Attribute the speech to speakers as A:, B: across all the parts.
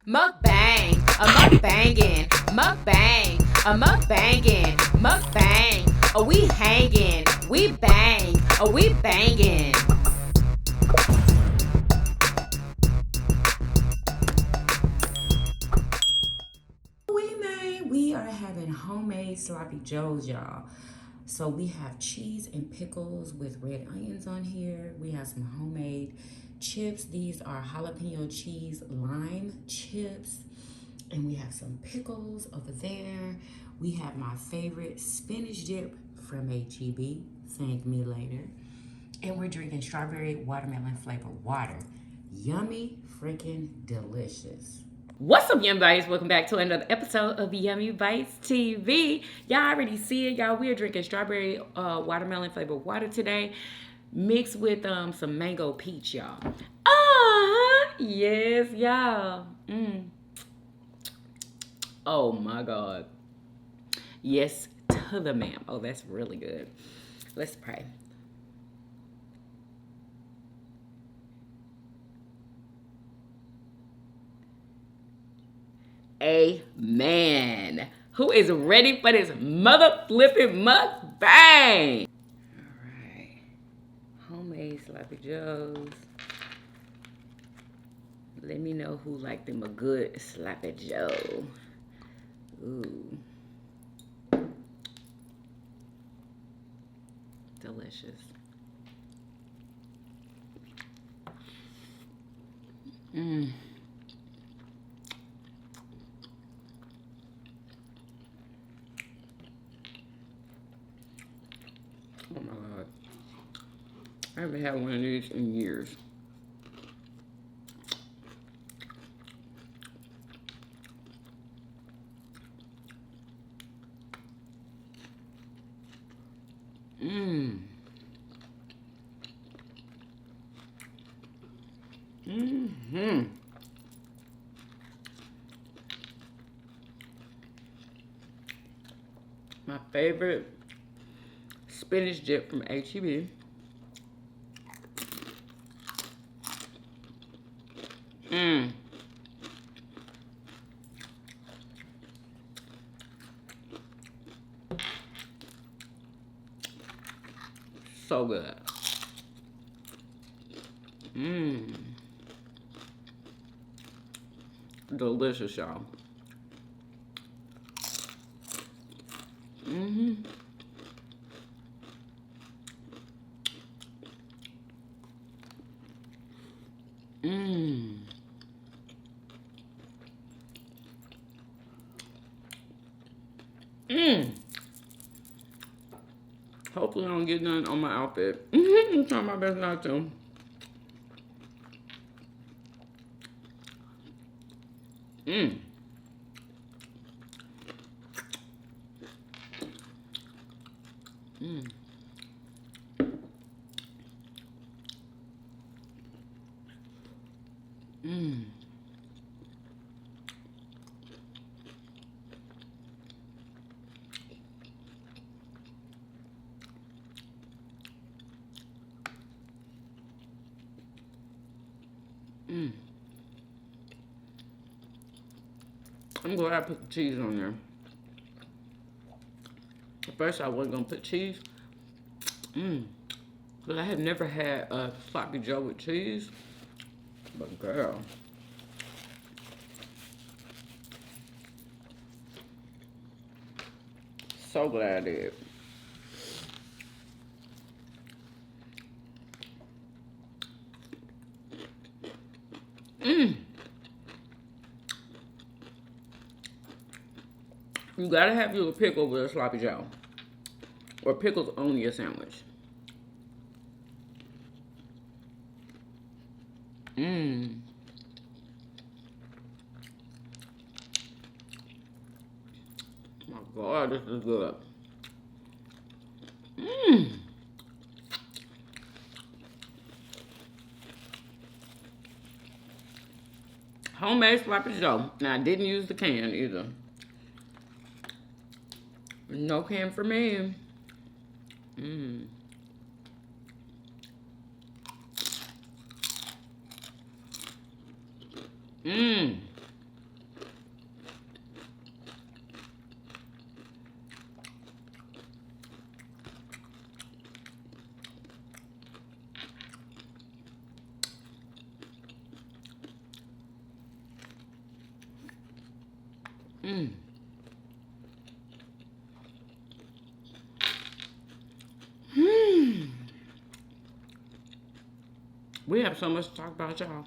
A: Mukbang, a mukbangin', mukbang, a mukbangin', mukbang. Oh, we hangin', we bang, oh, we bangin'. We are having homemade sloppy joes, y'all. So we have cheese and pickles with red onions on here. We have some homemade chips. These are jalapeno cheese lime chips. And we have some pickles over there. We have my favorite spinach dip from HEB. Thank me later. And we're drinking strawberry watermelon flavored water. Yummy freaking delicious. What's up, Yummy Bites? Welcome back to another episode of Yummybitestv. Y'all already see it, y'all. We are drinking strawberry watermelon flavored water today, mixed with some mango peach, y'all. Yes, y'all. Oh my God. Yes to the ma'am. Oh, that's really good. Let's pray. Amen. Who is ready for this mother flipping mukbang? All right. Homemade sloppy joes. Let me know who like them a good sloppy joe. Ooh. Delicious. Oh my God. I haven't had one of these in years. My favorite spinach dip from HEB. So good. Delicious, y'all. Hopefully I don't get none on my outfit. I'm trying my best not to. I'm glad I put the cheese on there. At first I wasn't gonna put cheese. But I had never had a sloppy joe with cheese. But girl. So glad I did. You gotta have your pickle with a sloppy joe. Or pickles on your sandwich. My God, this is good. Homemade sloppy joe. Now, I didn't use the can either. No can for me. Mmm. We have so much to talk about, y'all.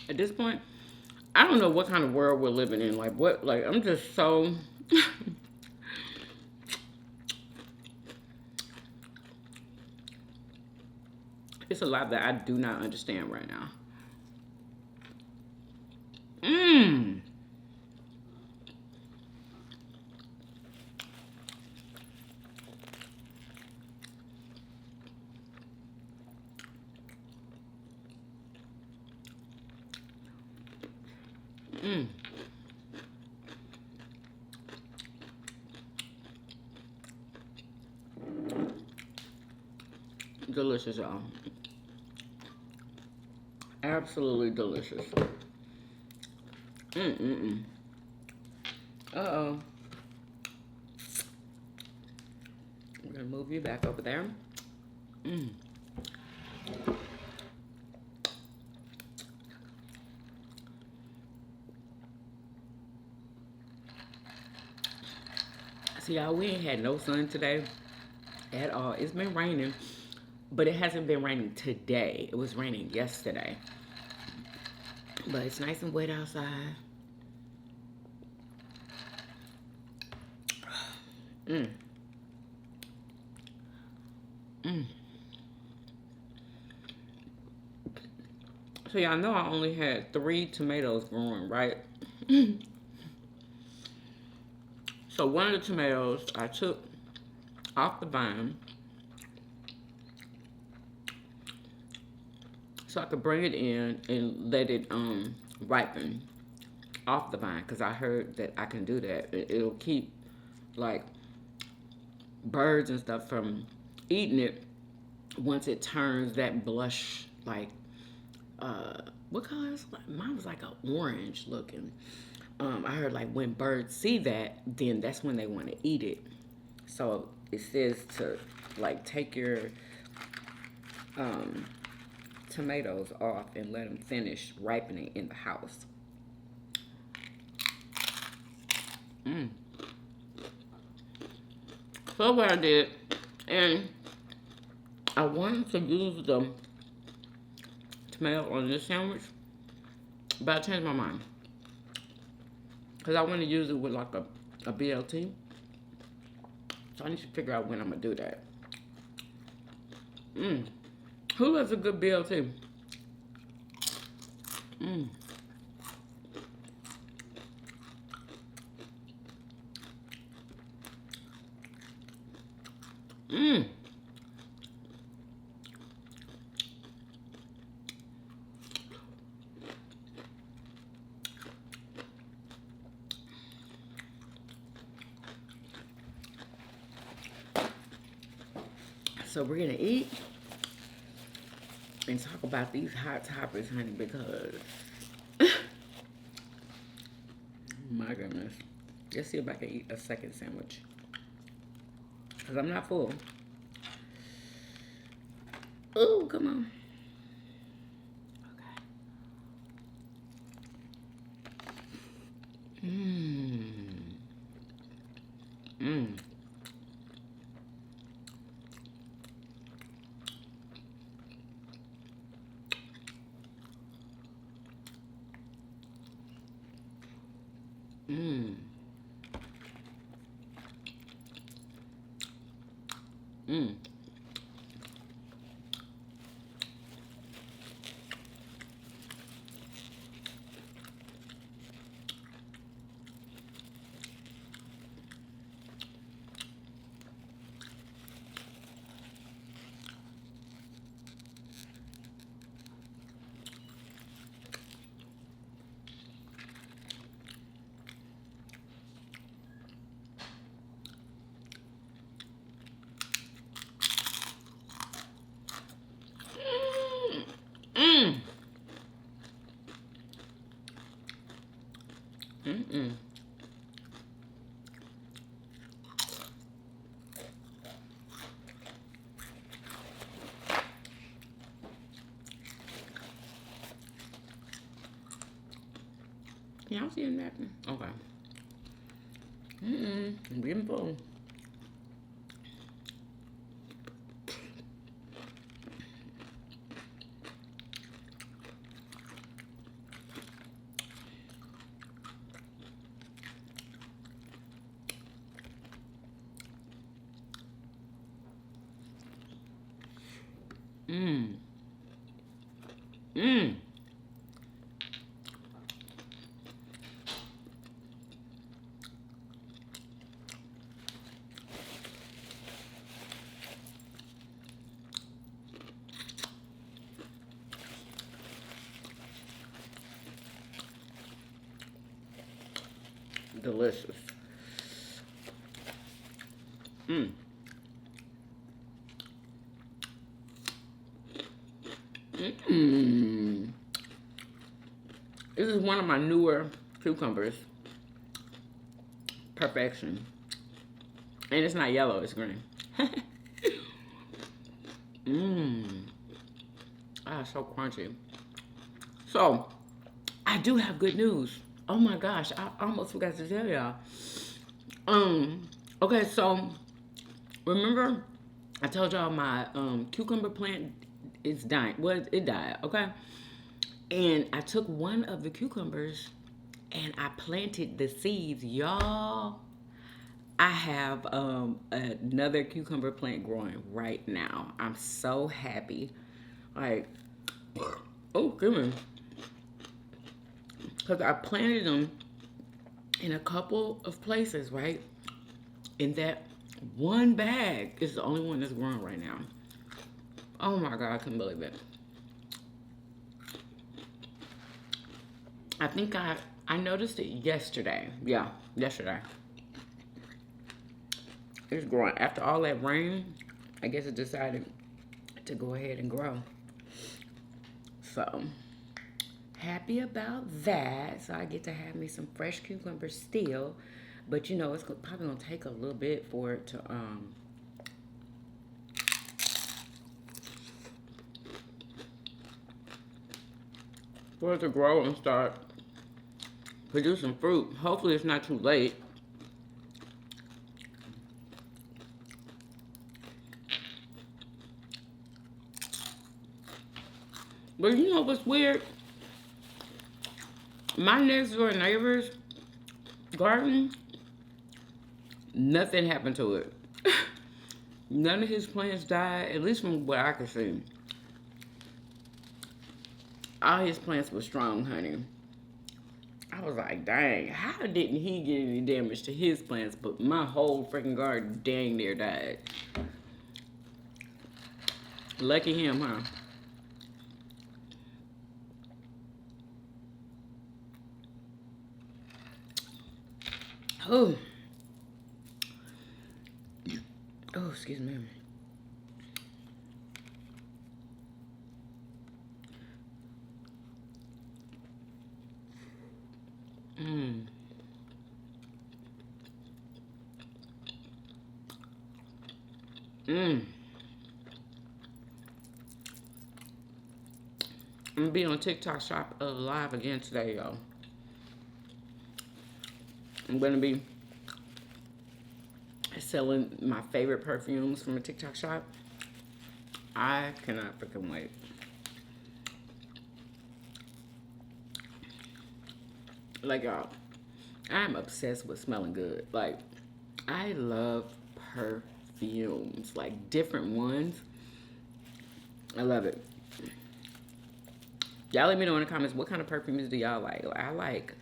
A: At this point, I don't know what kind of world we're living in. Like, what? Like, I'm just so. It's a lot that I do not understand right now. Mmm. Mmm. Delicious, y'all. Absolutely delicious. Mm-mm-mm. Uh-oh. I'm gonna move you back over there. Mm. See, y'all, we ain't had no sun today at all. It's been raining, but it hasn't been raining today. It was raining yesterday. But it's nice and wet outside. Mm. Mm. So y'all know I only had 3 tomatoes growing, right? So one of the tomatoes I took off the vine so I could bring it in and let it ripen off the vine, because I heard that I can do that. It'll keep like birds and stuff from eating it once it turns that blush, like what color is it? Mine was like an orange looking. I heard like when birds see that, then that's when they want to eat it. So it says to like take your tomatoes off and let them finish ripening in the house. Mm. So what I did, and I wanted to use the tomato on this sandwich, but I changed my mind. Because I want to use it with like a BLT. So I need to figure out when I'm going to do that. Mmm. Who loves a good BLT? Mmm. Mmm. So we're going to eat and talk about these hot toppers, honey, because my goodness. Let's see if I can eat a second sandwich. Because I'm not full. Oh, come on. Okay. Mmm. Mmm. Mmm. Mmm. Mmm. Mm-mm. Can y'all see the napkin? Okay. I'm getting full. Delicious. This is one of my newer cucumbers. Perfection. And it's not yellow, it's green. Ah, so crunchy. So, I do have good news. Oh my gosh, I almost forgot to tell y'all. Okay, so remember I told y'all my cucumber plant is dying. Well, it died, okay? And I took one of the cucumbers and I planted the seeds. Y'all, I have another cucumber plant growing right now. I'm so happy. Like, oh, goodness. Because I planted them in a couple of places, right? And that one bag is the only one that's growing right now. Oh my God, I couldn't believe it. I think I noticed it yesterday. Yeah, yesterday. It's growing. After all that rain, I guess it decided to go ahead and grow. So, happy about that. So I get to have me some fresh cucumbers still. But you know, it's probably gonna take a little bit for it to grow and start producing fruit. Hopefully it's not too late. But you know what's weird? My next door neighbor's garden, nothing happened to it. None of his plants died, at least from what I could see. All his plants were strong, honey. I was like, dang, how didn't he get any damage to his plants, but my whole freaking garden dang near died. Lucky him, huh? Oh. Oh, excuse me. I'm gonna be on TikTok Shop live again today, y'all. I'm gonna be selling my favorite perfumes from a TikTok shop. I cannot freaking wait. Like, y'all, I'm obsessed with smelling good. Like, I love perfumes, like different ones. I love it. Y'all let me know in the comments, what kind of perfumes do y'all like? I like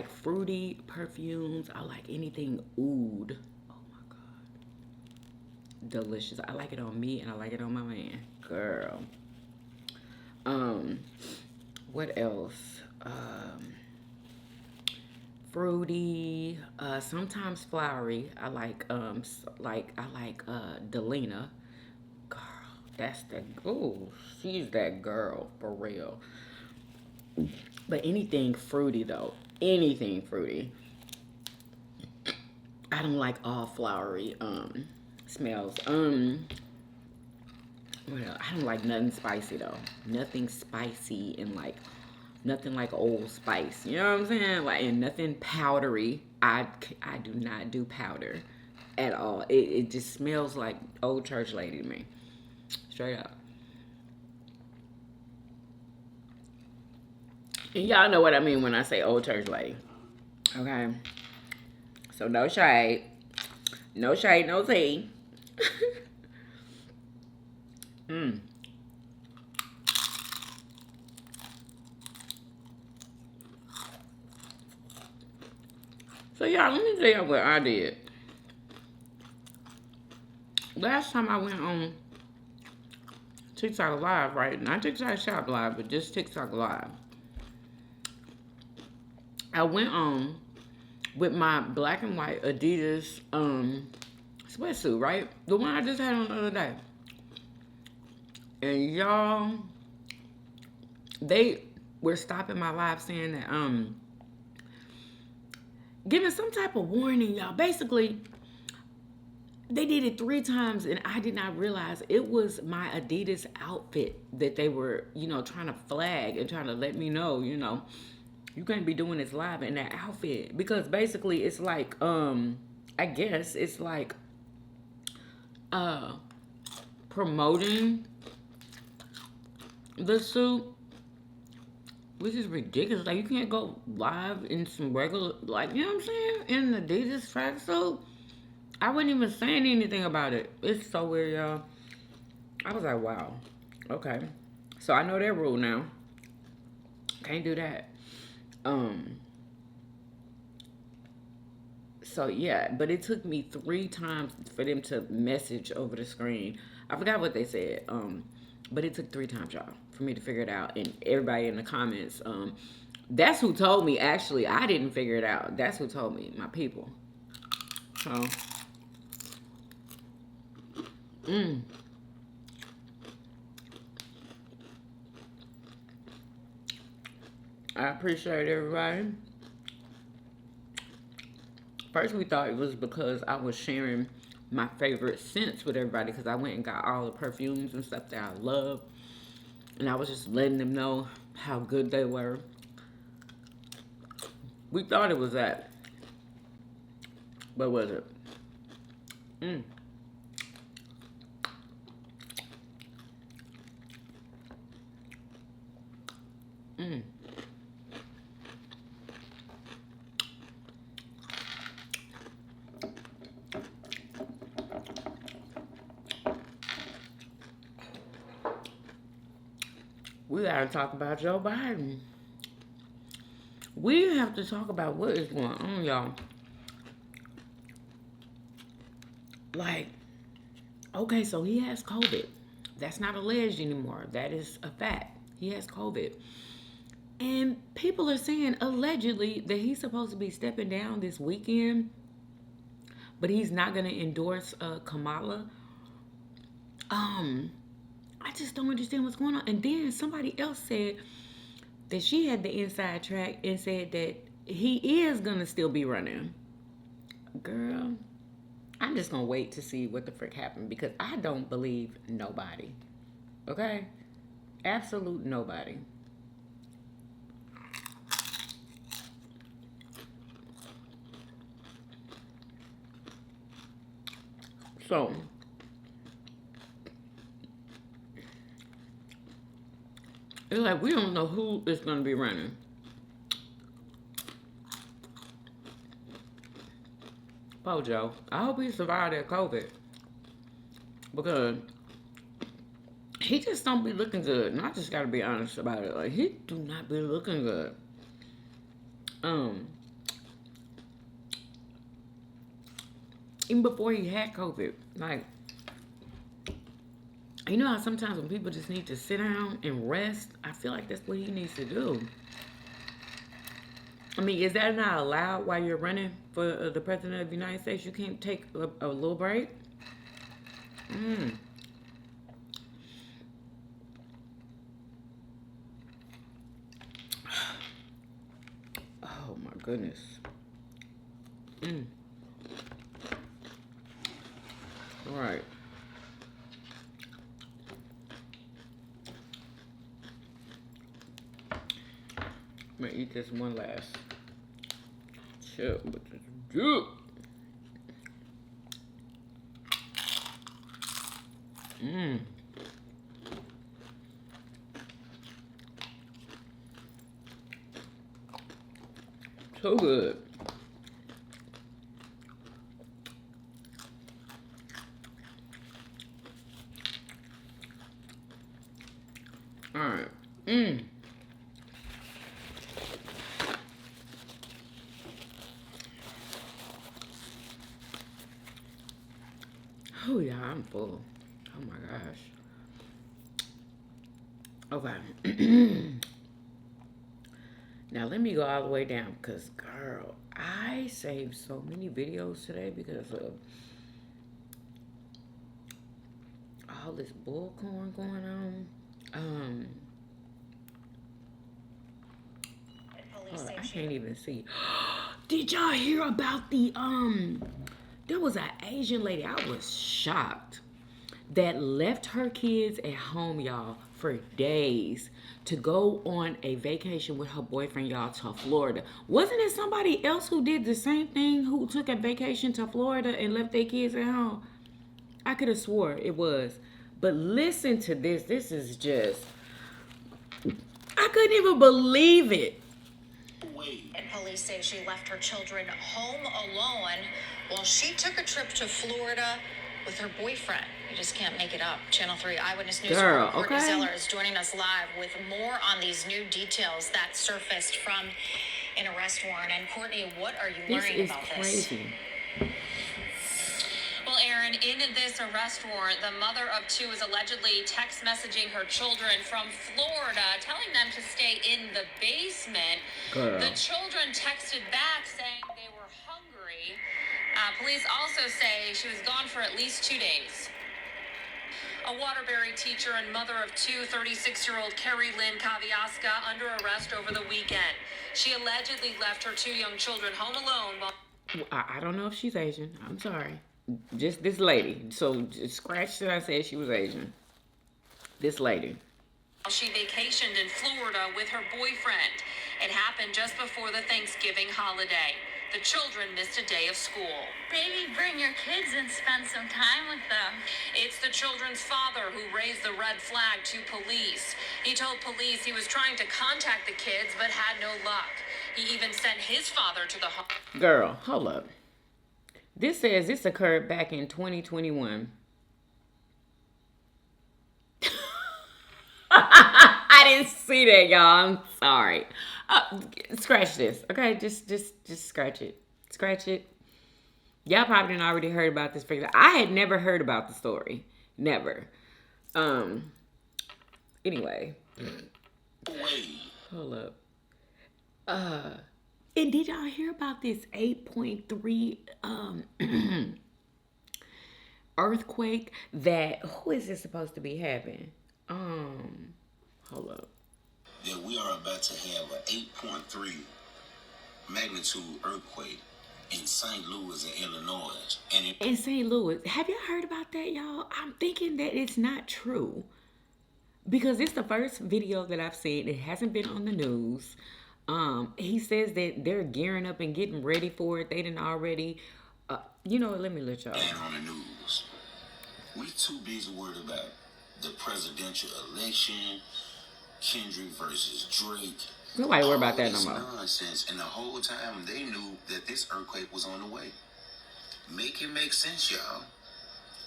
A: fruity perfumes. I like anything oud. Oh my God. Delicious. I like it on me and I like it on my man. Girl. What else? Fruity, sometimes flowery. I like Delina. Girl, that's the, ooh, she's that girl for real. But anything fruity though, anything fruity. I don't like all flowery smells. Well, I don't like nothing spicy though. Nothing spicy and like Nothing like Old Spice. You know what I'm saying? Like, and nothing powdery. I do not do powder at all. It just smells like old church lady to me. Straight up. And y'all know what I mean when I say old church lady. Okay? So no shade. No shade, no tea. So y'all, let me tell y'all what I did. Last time I went on TikTok Live, right? Not TikTok Shop Live, but just TikTok Live. I went on with my black and white Adidas sweatsuit, right? The one I just had on the other day. And y'all, they were stopping my live saying that giving some type of warning, y'all. Basically, they did it 3 times, and I did not realize it was my Adidas outfit that they were, you know, trying to flag and trying to let me know, you know, you can't be doing this live in that outfit. Because basically, it's like, I guess it's like promoting the suit, which is ridiculous. Like, you can't go live in some regular, like, you know what I'm saying, in an Adidas tracksuit. I wasn't even saying anything about it. It's so weird, y'all. I was like, wow. Okay. So I know their rule now. Can't do that. So yeah, but it took me 3 times for them to message over the screen. I forgot what they said. But it took 3 times, y'all, for me to figure it out. And everybody in the comments, that's who told me, actually. I didn't figure it out. That's who told me, my people. So I appreciate everybody. First, we thought it was because I was sharing my favorite scents with everybody, because I went and got all the perfumes and stuff that I love. And I was just letting them know how good they were. We thought it was that. But was it? We gotta talk about Joe Biden. We have to talk about what is going on, y'all. Like, okay, so he has COVID. That's not alleged anymore. That is a fact. He has COVID. And people are saying, allegedly, that he's supposed to be stepping down this weekend, but he's not going to endorse Kamala. I just don't understand what's going on. And then somebody else said that she had the inside track and said that he is going to still be running. Girl, I'm just going to wait to see what the frick happened, because I don't believe nobody. Okay? Absolute nobody. So, it's like we don't know who is going to be running. Poor Joe. I hope he survived that COVID, because he just don't be looking good. And I just got to be honest about it. Like, he do not be looking good. Even before he had COVID, like, you know how sometimes when people just need to sit down and rest, I feel like that's what he needs to do. I mean, is that not allowed while you're running for the President of the United States? You can't take a little break? Oh, my goodness. All right. I'm gonna eat this one last chip with this juice. Mmm. So good. All right. Mmm. Oh yeah, I'm full. Oh my gosh. Okay. Now let me go all the way down because, girl, I saved so many videos today because of all this bullcorn going on. I can't even see. Did y'all hear about the there was an Asian lady, I was shocked, that left her kids at home, y'all, for days to go on a vacation with her boyfriend, y'all, to Florida. Wasn't it somebody else who did the same thing, who took a vacation to Florida and left their kids at home? I could have swore it was. But listen to this. This is just, I couldn't even believe it.
B: And police say she left her children home alone while she took a trip to Florida with her boyfriend. You just can't make it up. Channel 3 Eyewitness News reporter Courtney Zeller is joining us live with more on these new details that surfaced from an arrest warrant. And Courtney, what are you learning about this?
A: This is crazy.
B: Well, Aaron, in this arrest warrant, the mother of two is allegedly text messaging her children from Florida, telling them to stay in the basement.
A: Girl.
B: The children texted back saying they were hungry. Police also say she was gone for at least 2 days. A Waterbury teacher and mother of two, 36-year-old Carrie Lynn Kaviaska, under arrest over the weekend. She allegedly left her two young children home alone while...
A: I don't know if she's Asian. I'm sorry. Just this lady. So just scratch that I said she was Asian. This lady.
B: She vacationed in Florida with her boyfriend. It happened just before the Thanksgiving holiday. The children missed a day of school.
C: Maybe bring your kids and spend some time with them.
B: It's the children's father who raised the red flag to police. He told police he was trying to contact the kids but had no luck. He even sent his father to the home.
A: Girl, hold up. This says this occurred back in 2021. I didn't see that, y'all. I'm sorry. Scratch this, okay? Just scratch it. Scratch it. Y'all probably didn't already heard about this figure. I had never heard about the story. Never. Anyway. Hold up. And did y'all hear about this 8.3 earthquake that, who is this supposed to be having? Hold up.
D: That we are about to have an 8.3 magnitude earthquake in St. Louis, Illinois. And
A: in St. Louis. Have y'all heard about that, y'all? I'm thinking that it's not true. Because it's the first video that I've seen. It hasn't been on the news. He says that they're gearing up and getting ready for it. They didn't already, you know, let me let y'all.
D: And on the news, we too busy worried about the presidential election, Kendrick versus Drake.
A: Nobody worry about that no more.
D: Nonsense, and the whole time they knew that this earthquake was on the way. Make it make sense, y'all.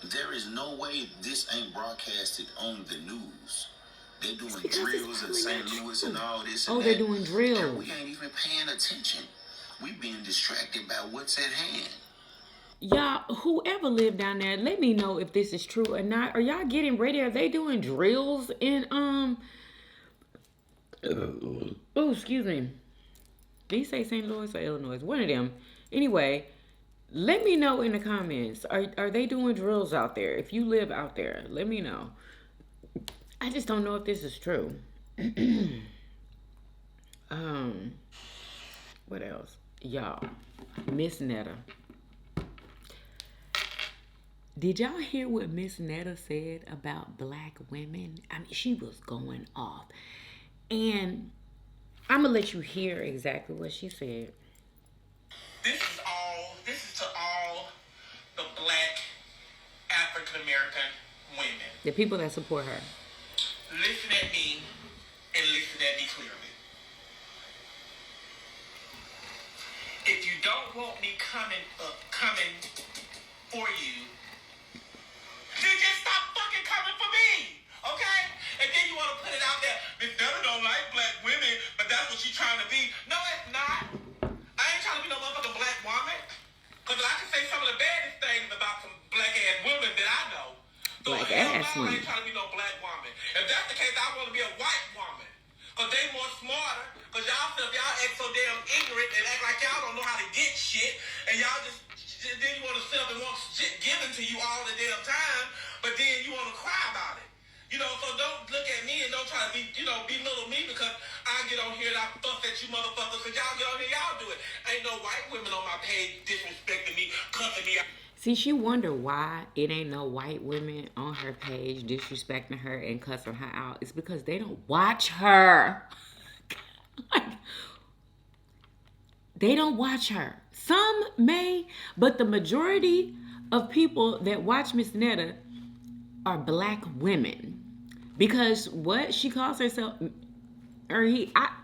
D: There is no way this ain't broadcasted on the news. They doing drills in St. Louis and all this.
A: Oh, they're doing drills.
D: And we ain't even paying attention. We being distracted by what's at hand.
A: Y'all, whoever lived down there, let me know if this is true or not. Are y'all getting ready? Are they doing drills in oh, excuse me. Did he say St. Louis or Illinois? One of them. Anyway, let me know in the comments. Are they doing drills out there? If you live out there, let me know. I just don't know if this is true. What else? Y'all, Miss Netta. Did y'all hear what Miss Netta said about black women? I mean, she was going off. And I'm gonna let you hear exactly what she said.
E: This is to all the black African American women.
A: The people that support her.
E: Listen at me and listen at me clearly. If you don't want me coming for you, then just stop fucking coming for me, okay? And then you want to put it out there, Miss Della don't like black women, but that's what she's trying to be. No, it's not. I ain't trying to be no motherfucking black woman. Because I can say some of the baddest things about some black ass women that I know. So
A: Black
E: hell
A: ass
E: no, I
A: women.
E: ain't trying to be no black woman. If that's the case, I want to be a white woman. Because they more smarter. Because y'all act so damn ignorant and act like y'all don't know how to get shit. And y'all just, then you want to sit up and want shit given to you all the damn time. But then you want to cry about it. You know, so don't look at me and don't try to be, belittle me because I get on here and I fuss at you motherfuckers. Because y'all get on here, y'all do it. Ain't no white women on my page disrespecting me, cussing me out.
A: See, she wonder why it ain't no white women on her page disrespecting her and cussing her out. It's because they don't watch her. They don't watch her. Some may, but the majority of people that watch Miss Netta are black women. Because what she calls herself,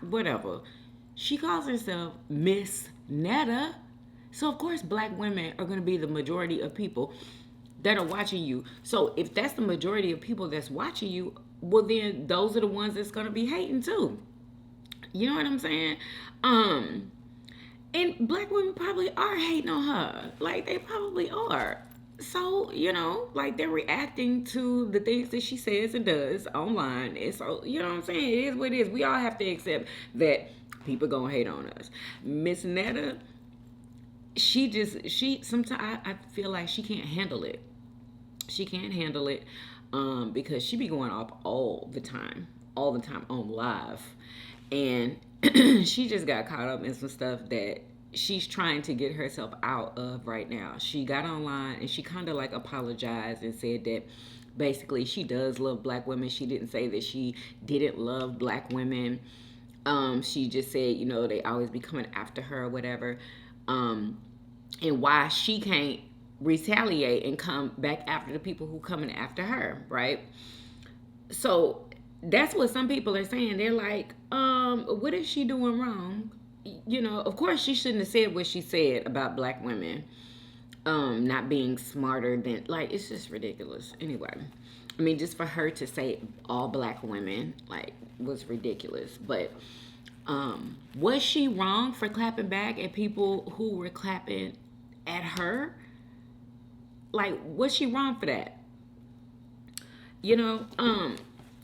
A: whatever. She calls herself Miss Netta. So, of course, black women are going to be the majority of people that are watching you. So, if that's the majority of people that's watching you, well, then those are the ones that's going to be hating too. You know what I'm saying? And black women probably are hating on her. Like, they probably are. So, like they're reacting to the things that she says and does online. And so, you know what I'm saying? It is what it is. We all have to accept that people gonna hate on us. Miss Netta, sometimes I feel like she can't handle it. She can't handle it because she be going off all the time on live. And she just got caught up in some stuff that she's trying to get herself out of right now. She got online and she kind of like apologized and said that basically she does love black women. She didn't say that she didn't love black women. She just said, they always be coming after her or whatever. And why she can't retaliate and come back after the people who coming after her, right? So that's what some people are saying. They're like, what is she doing wrong? Of course she shouldn't have said what she said about black women not being smarter than, like, it's just ridiculous. Anyway, I mean, just for her to say all black women, like, was ridiculous. But was she wrong for clapping back at people who were clapping at her? Like, was she wrong for that?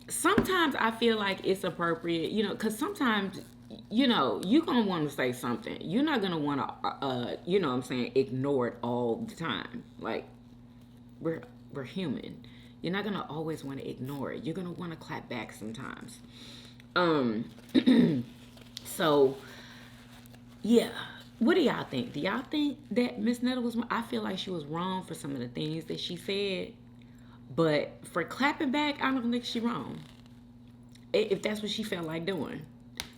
A: Sometimes I feel like it's appropriate, because sometimes you're going to want to say something. You're not going to want to, ignore it all the time. Like, we're human. You're not going to always want to ignore it. You're going to want to clap back sometimes. So, yeah. What do y'all think? Do y'all think that Miss Netta was wrong? I feel like she was wrong for some of the things that she said. But for clapping back, I don't think she's wrong. If that's what she felt like doing.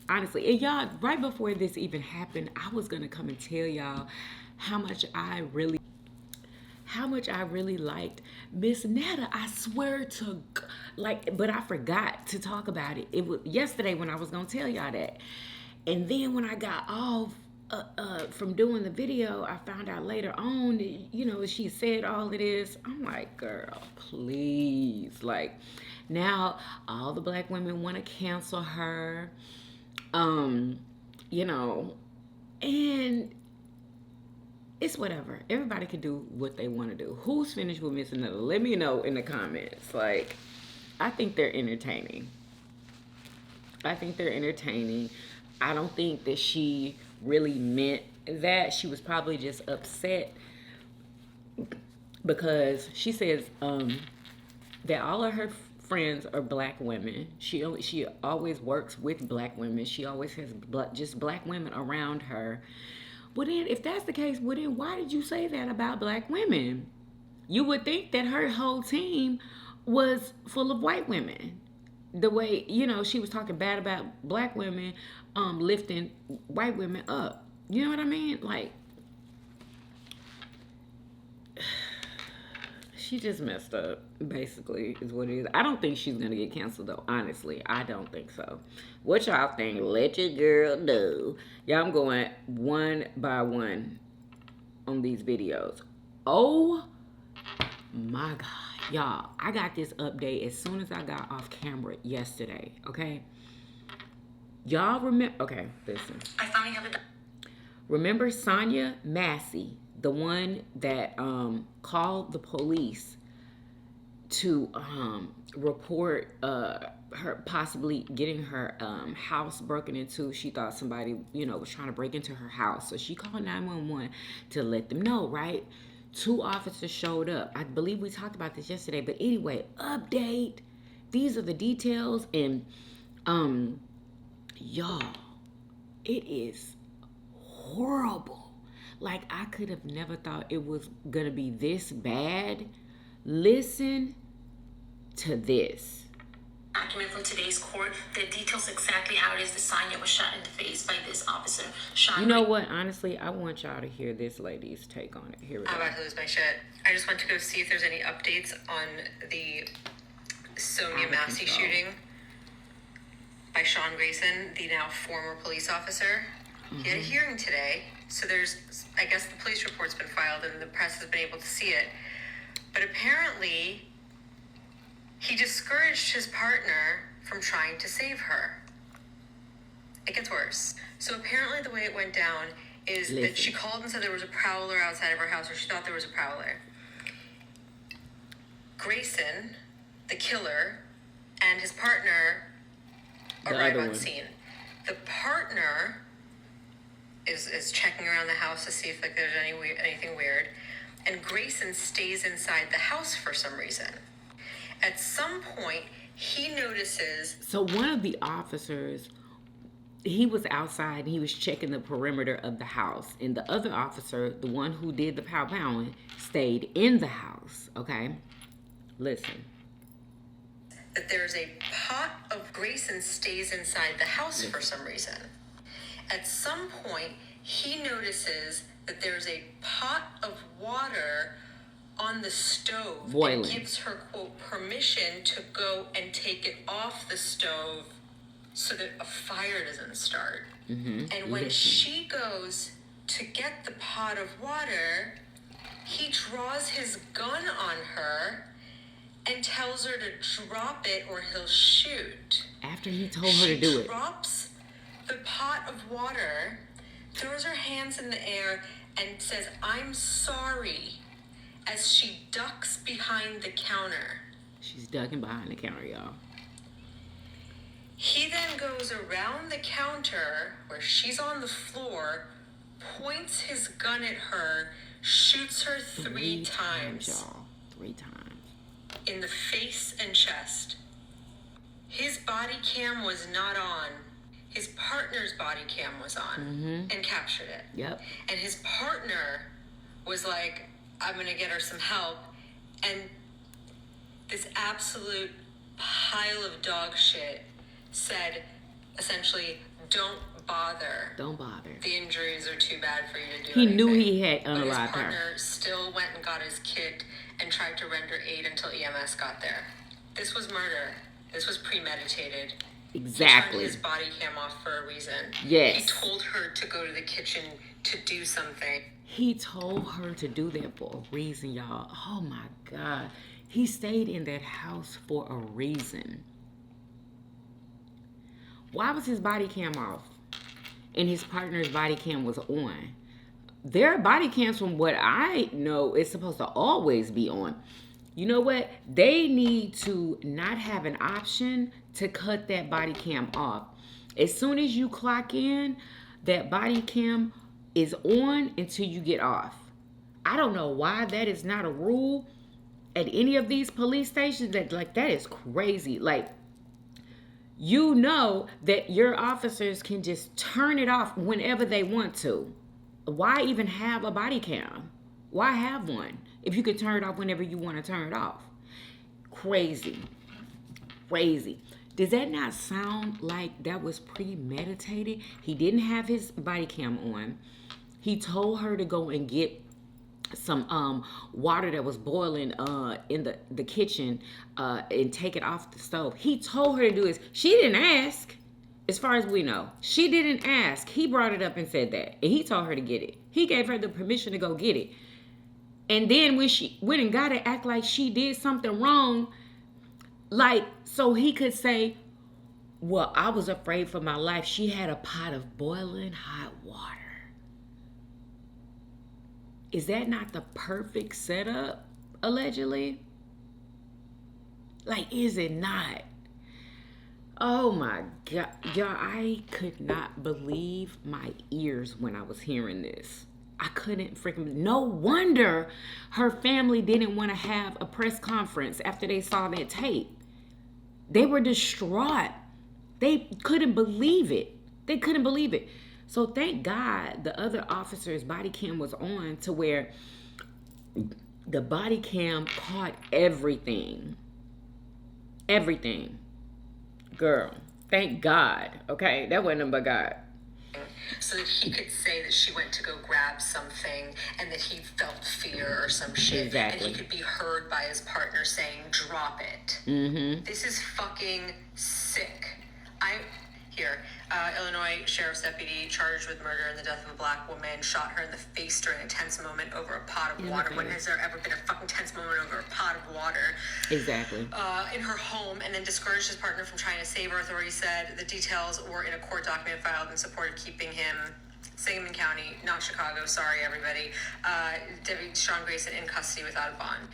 A: Honestly. And y'all, right before this even happened, I was going to come and tell y'all how much I really liked Miss Netta. I swear to, but I forgot to talk about it. It was yesterday when I was going to tell y'all that. And then when I got off from doing the video, I found out later on that, she said all of this. I'm like, girl, please. Like, now all the black women want to cancel her. And it's whatever. Everybody can do what they want to do. Who's finished with Miss Netta? Let me know in the comments. Like, I think they're entertaining. I don't think that she really meant that. She was probably just upset because she says that all of her friends are black women. She always works with black women. She always has just black women around her. Well, then, if that's the case, well, then why did you say that about black women? You would think that her whole team was full of white women. the way, you know, she was talking bad about black women, lifting white women up. You know what I mean? Like, she just messed up, basically, is what it is. I don't think she's going to get canceled, though. Honestly, I don't think so. What y'all think? Let your girl know. Y'all, I'm going one by one on these videos. Oh, my God. Y'all, I got this update as soon as I got off camera yesterday, okay? Y'all remember... Okay, listen.
B: I finally have it.
A: Remember Sonia Massie, the one that called the police to report her possibly getting her house broken into? She thought somebody, you know, was trying to break into her house. So she called 911 to let them know, right? 2 officers showed up. I believe we talked about this yesterday. But anyway, update. These are the details. And, y'all, it is horrible. Like, I could have never thought it was going to be this bad. Listen to this.
B: Document from today's court that details exactly how it is that Sonia was shot in the face by this officer.
A: You know what? Honestly, I want y'all to hear this lady's take on it. Here we go.
F: I'm about to lose my shit. I just went to go see if there's any updates on the Sonia Massie shooting by Sean Grayson, the now former police officer. He had a hearing today, so there's, I guess the police report's been filed and the press has been able to see it. But apparently, he discouraged his partner from trying to save her. It gets worse. So apparently the way it went down is that she called and said there was a prowler outside of her house, or she thought there was a prowler. Grayson, the killer, and his partner arrive on scene. The partner is checking around the house to see if like there's anything weird, and Grayson stays inside the house for some reason. At some point, he notices...
A: So one of the officers, he was outside and he was checking the perimeter of the house. And the other officer, the one who did the pow-powing, stayed in the house, okay? Listen.
F: That there's a pot of... Grayson stays inside the house for some reason. At some point, he notices that there's a pot of water on the stove.
A: Boiling.
F: And gives her, quote, permission to go and take it off the stove so that a fire doesn't start. And when she goes to get the pot of water, he draws his gun on her and tells her to drop it or he'll shoot.
A: After he told her to do it.
F: She drops the pot of water, throws her hands in the air, and says, "I'm sorry," as she ducks behind the counter.
A: She's ducking behind the counter, y'all.
F: He then goes around the counter where she's on the floor, points his gun at her, shoots her three times,
A: y'all. 3 times.
F: In the face and chest. His body cam was not on. His partner's body cam was on and captured it.
A: Yep.
F: And his partner was like, "I'm going to get her some help." And this absolute pile of dog shit said, essentially, don't bother.
A: Don't bother.
F: The injuries are too bad for you to do
A: He
F: anything.
A: knew he had
F: But his
A: unalived her.
F: partner still went and got his kit and tried to render aid until EMS got there. This was murder. This was premeditated.
A: Exactly.
F: He turned his body cam off for a reason.
A: Yes.
F: He told her to go to the kitchen to do something.
A: He told her to do that for a reason, y'all. Oh my God. He stayed in that house for a reason. Why was his body cam off? And his partner's body cam was on. Their body cams, from what I know, is supposed to always be on. You know what? They need to not have an option to cut that body cam off. As soon as you clock in, that body cam is on until you get off. I don't know why that is not a rule at any of these police stations. That is crazy. Like, you know that your officers can just turn it off whenever they want to. Why even have a body cam? Why have one if you could turn it off whenever you want to turn it off? Crazy. Crazy. Does that not sound like that was premeditated? He didn't have his body cam on. He told her to go and get some water that was boiling in the kitchen and take it off the stove. He told her to do this. She didn't ask. As far as we know, she didn't ask. He brought it up and said that. And he told her to get it. He gave her the permission to go get it. And then when she went and got it, act like she did something wrong. Like, so he could say, well, I was afraid for my life. She had a pot of boiling hot water. Is that not the perfect setup, allegedly? Like, is it not? Oh my God. Y'all, I could not believe my ears when I was hearing this. I couldn't freaking... No wonder her family didn't want to have a press conference after they saw that tape. They were distraught. They couldn't believe it. They couldn't believe it. So thank God the other officer's body cam was on to where the body cam caught everything. Everything. Girl, thank God. Okay, that wasn't but God.
F: So that he could say that she went to go grab something and that he felt fear or some shit.
A: Exactly.
F: And he could be heard by his partner saying, drop it.
A: Mm-hmm.
F: This is fucking sick. Illinois Sheriff's deputy charged with murder in the death of a black woman shot her in the face during a tense moment over a pot of water. When has there ever been a fucking tense moment over a pot of water?
A: Exactly.
F: In her home, and then discouraged his partner from trying to save her. Authorities said the details were in a court document filed in support of keeping him, Sangamon County, not Chicago, sorry everybody, Deputy Sean Grayson in custody without a bond.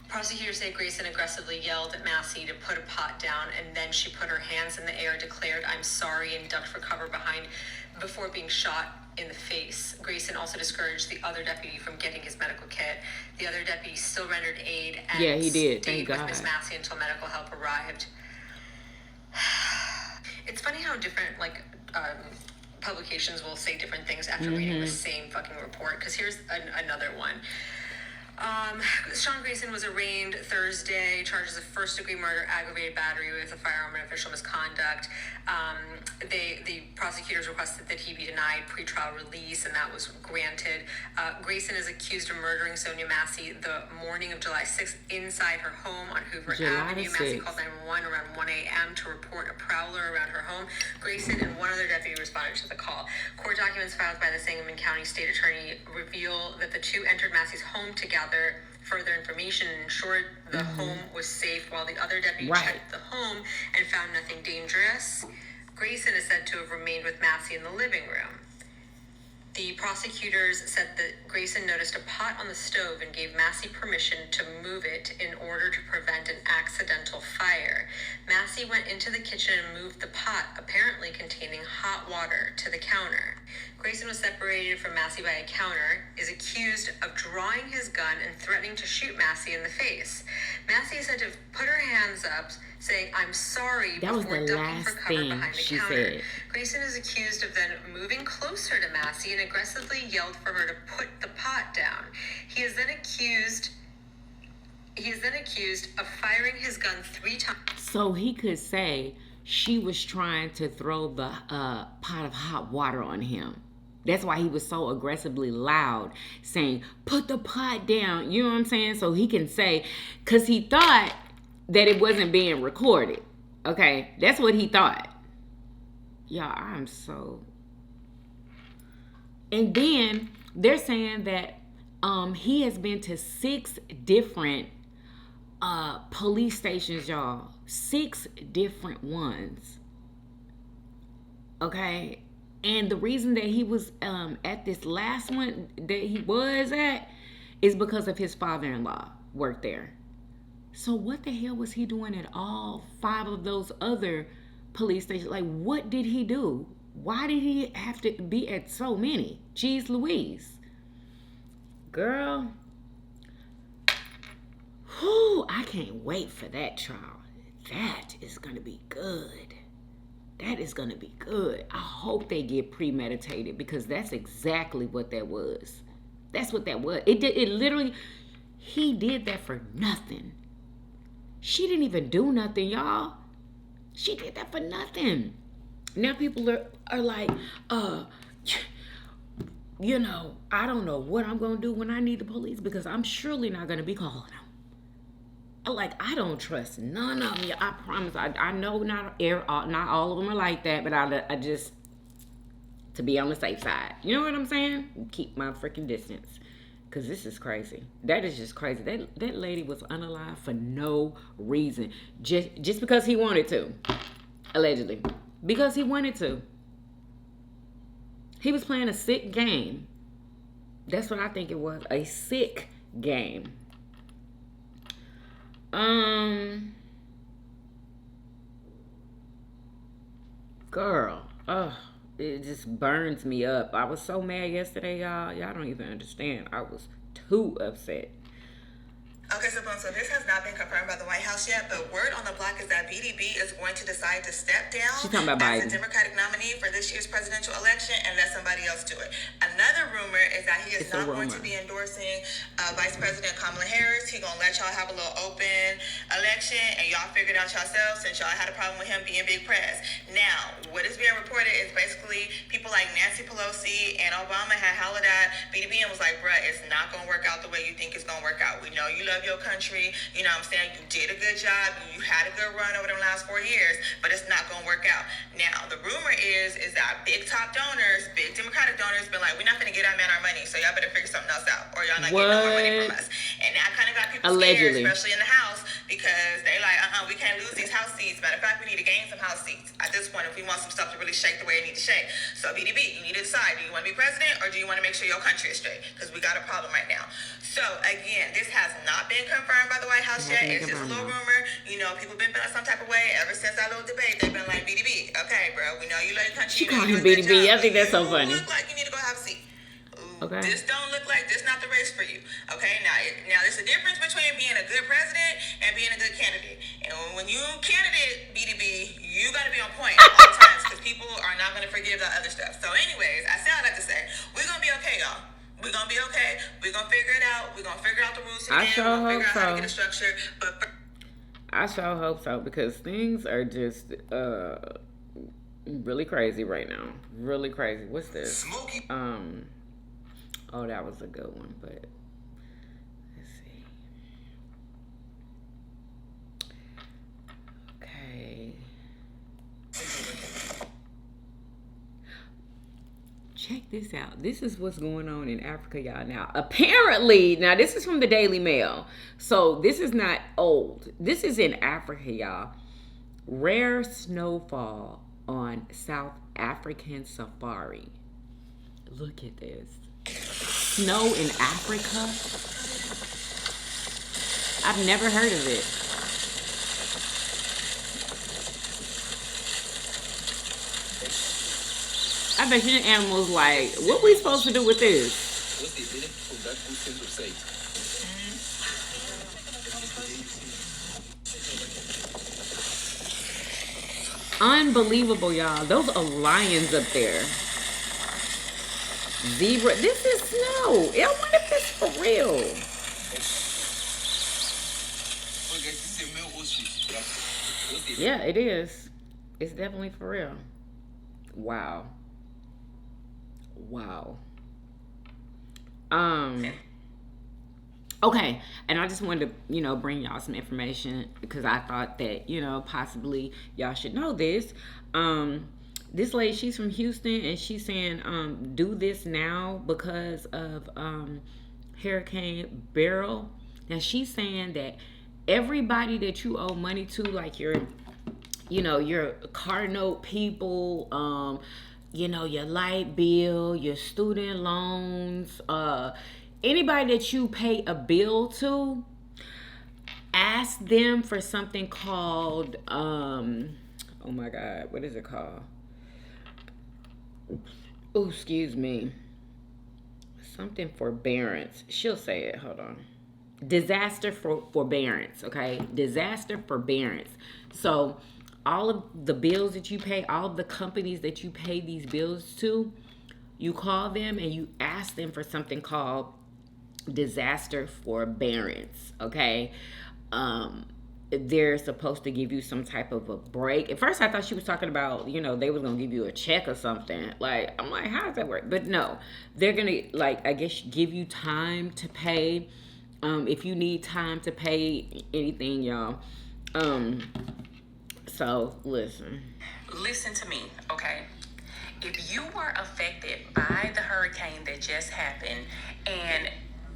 F: Prosecutors say Grayson aggressively yelled at Massie to put a pot down, and then she put her hands in the air, declared, "I'm sorry," and ducked for cover before being shot in the face. Grayson also discouraged the other deputy from getting his medical kit. The other deputy still rendered aid and
A: he did.
F: stayed
A: Thank
F: with
A: God.
F: Miss Massie until medical help arrived. It's funny how different, publications will say different things after reading the same fucking report, because here's another one. Sean Grayson was arraigned Thursday, charges of first-degree murder, aggravated battery with a firearm, and official misconduct. The prosecutors requested that he be denied pretrial release, and that was granted. Grayson is accused of murdering Sonia Massie the morning of July 6th inside her home on Hoover Avenue. Massie called 911 around 1 a.m. to report a prowler around her home. Grayson and one other deputy responded to the call. Court documents filed by the Sangamon County State Attorney reveal that the two entered Massie's home to gather further information and ensured the home was safe, while the other deputy checked the home and found nothing dangerous. Grayson is said to have remained with Massie in the living room. The prosecutors said that Grayson noticed a pot on the stove and gave Massie permission to move it in order to prevent an accidental fire. Massie went into the kitchen and moved the pot, apparently containing hot water, to the counter. Grayson was separated from Massie by a counter, is accused of drawing his gun and threatening to shoot Massie in the face. Massie is said to have put her hands up, saying, "I'm sorry,"
A: that
F: before
A: was the
F: ducking for
A: last
F: cover
A: thing
F: behind the
A: she
F: counter.
A: said.
F: Grayson is accused of then moving closer to Massie and aggressively yelled for her to put the pot down. He is then accused of firing his gun 3 times.
A: So he could say she was trying to throw the pot of hot water on him. That's why he was so aggressively loud, saying, "Put the pot down." You know what I'm saying? So he can say, because he thought that it wasn't being recorded. Okay? That's what he thought. Y'all, I'm so... And then they're saying that he has been to 6 different police stations, y'all. 6 different ones. Okay? And the reason that he was at this last one that he was at is because of his father-in-law worked there. So what the hell was he doing at all 5 of those other police stations? Like, what did he do? Why did he have to be at so many? Jeez Louise. Girl. Whew, I can't wait for that trial. That is going to be good. That is going to be good. I hope they get premeditated, because that's exactly what that was. That's what that was. It literally, he did that for nothing. She didn't even do nothing, y'all. She did that for nothing. Now people are like, you know, I don't know what I'm going to do when I need the police because I'm surely not going to be calling them. Like, I don't trust none of them. I promise. I know not all of them are like that, but I just, to be on the safe side. You know what I'm saying? Keep my freaking distance. Because this is crazy. That is just crazy. That lady was unalive for no reason. Just because he wanted to. Allegedly. Because he wanted to. He was playing a sick game. That's what I think it was. A sick game. Girl. It just burns me up. I was so mad yesterday, y'all. Y'all don't even understand. I was too upset.
G: Okay, so this has not been confirmed by the White House yet, but word on the block is that BDB is going to decide to step down
A: She's talking about
G: as
A: Biden.
G: the Democratic nominee for this year's presidential election and let somebody else do it. Another rumor is that he is not going to be endorsing Vice President Kamala Harris. He's going to let y'all have a little open election and y'all figure it out yourselves since y'all had a problem with him being big press. Now, what is being reported is basically people like Nancy Pelosi and Obama had hollered at BDB and was like, bruh, it's not going to work out the way you think it's going to work out. We know you love your country, you know what I'm saying? You did a good job, you had a good run over the last 4 years, but it's not gonna work out. Now, the rumor is that big top donors, big Democratic donors, been like, we're not gonna get our man our money, so y'all better figure something else out, or y'all not getting no more money from us. And that kind of got people scared, especially in the House, because they like, we can't lose these House seats. Matter of fact, we need to gain some House seats at this point if we want some stuff to really shake the way it needs to shake. So BDB, you need to decide, do you want to be president or do you want to make sure your country is straight? Because we got a problem right now. So again, this has not been confirmed by the White House yet. It's just a little rumor. You know, people been feeling some type of way ever since that little debate. They've been like, BDB, okay, bro, we know you love your country.
A: She called him BDB. I think that's so funny.
G: You look like you need to go have a seat.
A: Okay.
G: This don't look like this not the race for you. Okay, now there's a difference between being a good president and being a good candidate. And when you candidate BDB, you gotta be on point at all times because people are not gonna forgive the other stuff. So anyways, I say all that to say, we're gonna be okay, y'all. We're gonna be okay. We're gonna figure it out. We're gonna figure out the rules today. We're gonna figure out how to get it structured. But
A: I sure hope so because things are just really crazy right now. Really crazy. What's this?
E: Smoky.
A: Oh, that was a good one, but let's see. Okay. Check this out. This is what's going on in Africa, y'all. Now, apparently, now this is from the Daily Mail. So this is not old. This is in Africa, y'all. Rare snowfall on South African safari. Look at this. Snow in Africa? I've never heard of it. I bet you the animals like, what we supposed to do with this? Unbelievable, y'all. Those are lions up there. Zebra. This is snow. I wonder if it's for real. Yeah, it is. It's definitely for real. Wow. Wow. Okay, and I just wanted to, bring y'all some information because I thought that, possibly y'all should know this. This lady, she's from Houston, and she's saying, do this now because of Hurricane Beryl. Now, she's saying that everybody that you owe money to, like your car note people, your light bill, your student loans, anybody that you pay a bill to, ask them for something called, oh my God, what is it called? Oh, excuse me. Something forbearance. She'll say it. Hold on. Disaster forbearance, okay? Disaster forbearance. So all of the bills that you pay, all of the companies that you pay these bills to, you call them and you ask them for something called disaster forbearance, okay? they're supposed to give you some type of a break. At first I thought she was talking about, you know, they was gonna give you a check or something. Like, I'm like, how does that work? But no, they're gonna, like, I guess give you time to pay. If you need time to pay anything, y'all. So listen
H: to me, okay? If you were affected by the hurricane that just happened and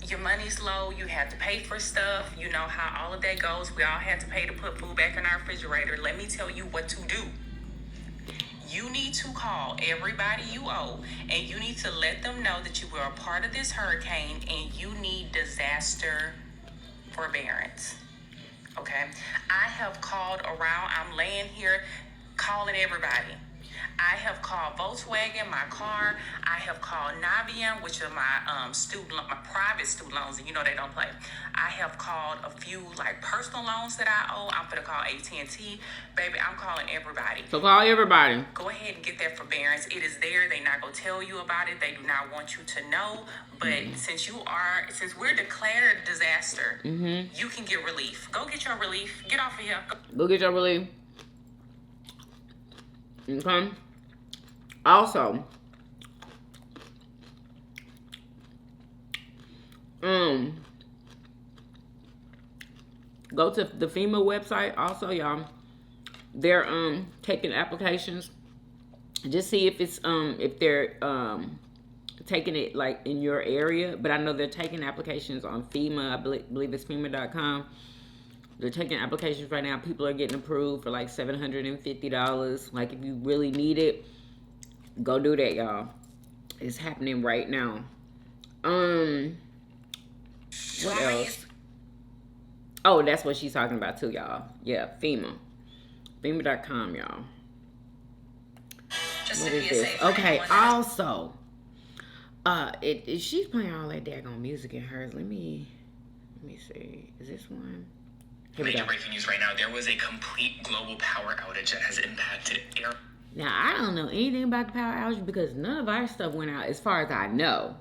H: your money's low, you have to pay for stuff, you know how all of that goes. We all have to pay to put food back in our refrigerator. Let me tell you what to do. You need to call everybody you owe, and you need to let them know that you were a part of this hurricane and you need disaster forbearance. Okay? I have called around. I'm laying here calling everybody. I have called Volkswagen, my car. I have called Navient, which are my private student loans, and you know they don't play. I have called a few like personal loans that I owe. I'm gonna call AT&T, baby. I'm calling everybody.
A: So call everybody.
H: Go ahead and get that forbearance. It is there. They're not gonna tell you about it. They do not want you to know. But since we're declared a disaster, you can get relief. Go get your relief. Get off of here.
A: Go get your relief. Okay. Also, go to the FEMA website. Also, y'all, they're taking applications. Just see if it's if they're taking it like in your area. But I know they're taking applications on FEMA. I believe it's FEMA.com. They're taking applications right now. People are getting approved for like $750. Like, if you really need it, go do that, y'all. It's happening right now. What else? Oh, that's what she's talking about too, y'all. Yeah, FEMA. FEMA.com, y'all. What is this? Okay, also, she's playing all that daggone music in hers. Let me see. Is this one?
I: Major breaking news right now. There was a complete global power outage that has impacted air.
A: Now, I don't know anything about the power outage because none of our stuff went out as far as I know.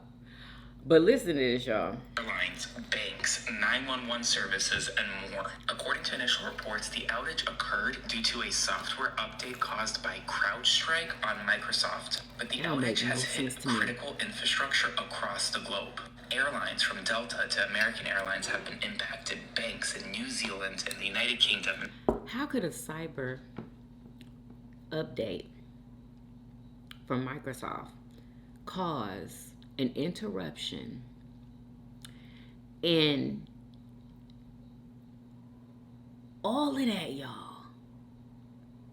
A: But listen to this, y'all.
I: Airlines, banks, 911 services, and more. According to initial reports, the outage occurred due to a software update caused by CrowdStrike on Microsoft. But the outage has hit critical infrastructure across the globe. Airlines from Delta to American Airlines have been impacted. Banks in New Zealand and the United Kingdom.
A: How could a cyber update from Microsoft cause an interruption in all of that, y'all,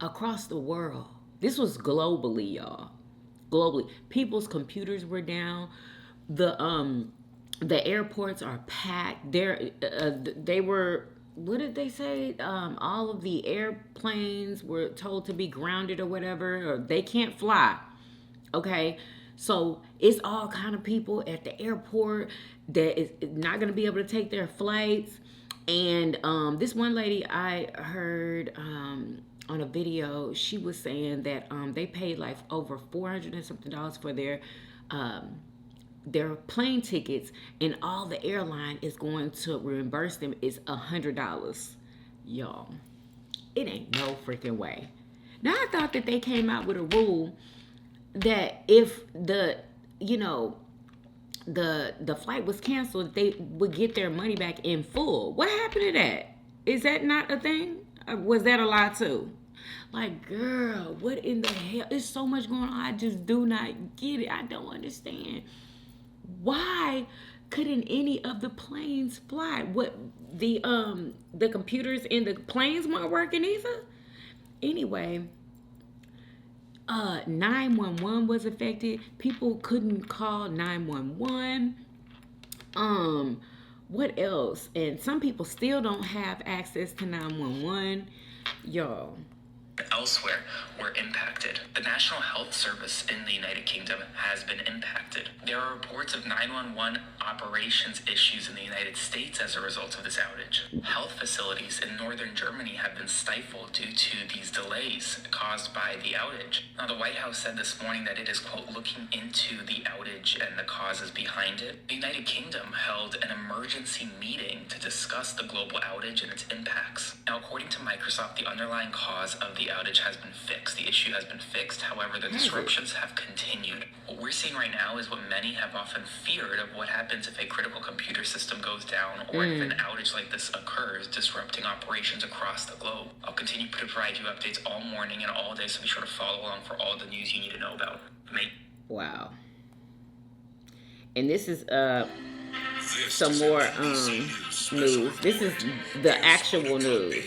A: across the world? This was globally, y'all. Globally. People's computers were down. The airports are packed. They were, what did they say? All of the airplanes were told to be grounded or whatever, or they can't fly. Okay, so it's all kind of people at the airport that is not going to be able to take their flights. And this one lady I heard on a video, she was saying that they paid like over $400 and something for their plane tickets, and all the airline is going to reimburse them is $100. Y'all, it ain't no freaking way. Now, I thought that they came out with a rule that if the flight was canceled, they would get their money back in full. What happened to that? Is that not a thing? Was that a lie too? Like, girl, what in the hell? There's so much going on. I just do not get it. I don't understand. Why couldn't any of the planes fly? What, the computers in the planes weren't working either? Anyway, 911 was affected. People couldn't call 911. What else? And some people still don't have access to 911. Y'all,
I: elsewhere were impacted. The National Health Service in the United Kingdom has been impacted. There are reports of 911 operations issues in the United States as a result of this outage. Health facilities in northern Germany have been stifled due to these delays caused by the outage. Now, the White House said this morning that it is, quote, looking into the outage and the causes behind it. The United Kingdom held an emergency meeting to discuss the global outage and its impacts. Now, according to Microsoft, the underlying cause of the outage has been fixed. The issue has been fixed. However, the disruptions have continued. What we're seeing right now is what many have often feared of what happens if a critical computer system goes down or if an outage like this occurs, disrupting operations across the globe. I'll continue to provide you updates all morning and all day, so be sure to follow along for all the news you need to know about.
A: Wow. And this is some more news. This is the actual news.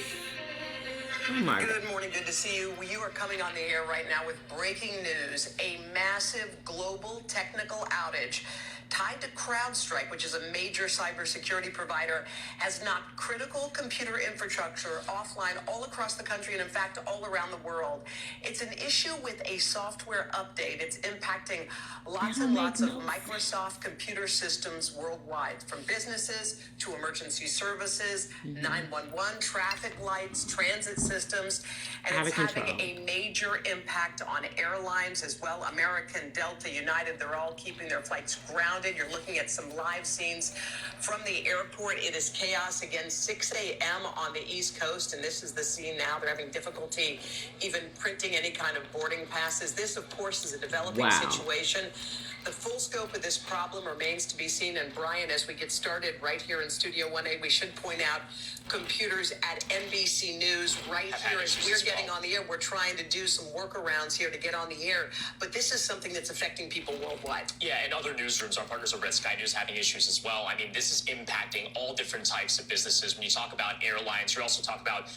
A: Oh my God.
J: Good morning, good to see you. You are coming on the air right now with breaking news. A massive global technical outage tied to CrowdStrike, which is a major cybersecurity provider, has knocked critical computer infrastructure offline all across the country and, in fact, all around the world. It's an issue with a software update. It's impacting lots and lots of Microsoft computer systems worldwide, from businesses to emergency services, 911, traffic lights, transit systems, and it's having a major impact on airlines as well. American, Delta, United, they're all keeping their flights grounded. You're looking at some live scenes from the airport. It is chaos again, 6 a.m. on the East Coast, and this is the scene now. They're having difficulty even printing any kind of boarding passes. This, of course, is a developing situation. The full scope of this problem remains to be seen. And Brian, as we get started right here in Studio 1A, we should point out computers at NBC News right here as we're getting on the air. We're trying to do some workarounds here to get on the air, but this is something that's affecting people worldwide.
K: Yeah, and other newsrooms, our partners over at Sky News, having issues as well. I mean, this is impacting all different types of businesses. When you talk about airlines, you also talk about,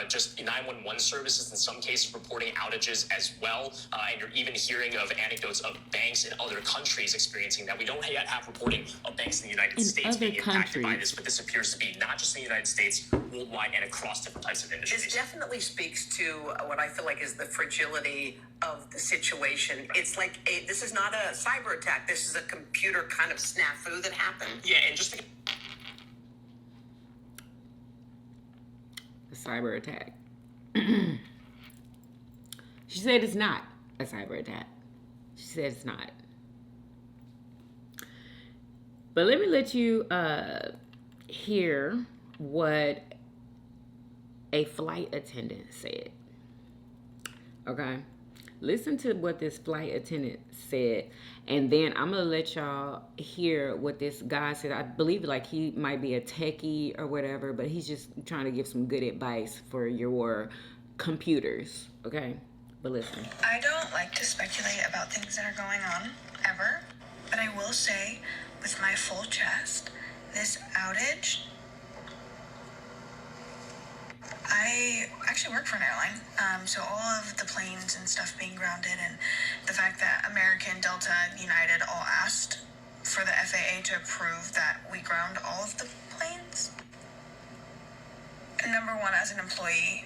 K: just 911 services in some cases reporting outages as well. And you're even hearing of anecdotes of banks in other countries experiencing that. We don't yet have reporting of banks in the United States being impacted by this, but this appears to be not just in the United States, worldwide, and across different types of industries.
J: This definitely speaks to what I feel like is the fragility of the situation. It's like this is not a cyber attack. This is a computer kind of snafu that happened.
K: Yeah, and just
A: a cyber attack. She said it's not a cyber attack. She said it's not. But let me let you hear what a flight attendant said. Okay? Listen to what this flight attendant said, and then I'm going to let y'all hear what this guy said. I believe like he might be a techie or whatever, but he's just trying to give some good advice for your computers. Okay? But listen.
L: I don't like to speculate about things that are going on, ever. But I will say, with my full chest, this outage... I actually work for an airline, so all of the planes and stuff being grounded, and the fact that American, Delta, United all asked for the FAA to approve that we ground all of the planes. Number one, as an employee,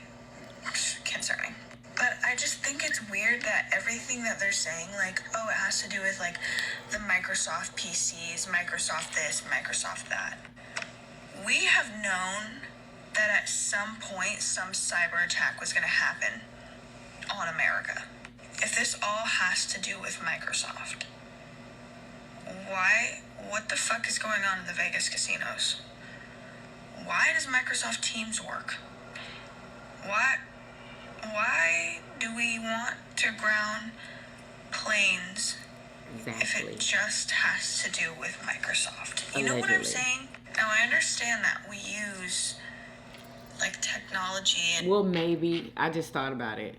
L: concerning. But I just think it's weird that everything that they're saying, like, oh, it has to do with, like, the Microsoft PCs, Microsoft this, Microsoft that. We have known that at some point, some cyber attack was going to happen on America. If this all has to do with Microsoft, what the fuck is going on in the Vegas casinos? Why does Microsoft Teams work? Why do we want to ground planes if it just has to do with Microsoft? You know what I'm saying? Now, I understand that we use like technology and...
A: Well, maybe. I just thought about it.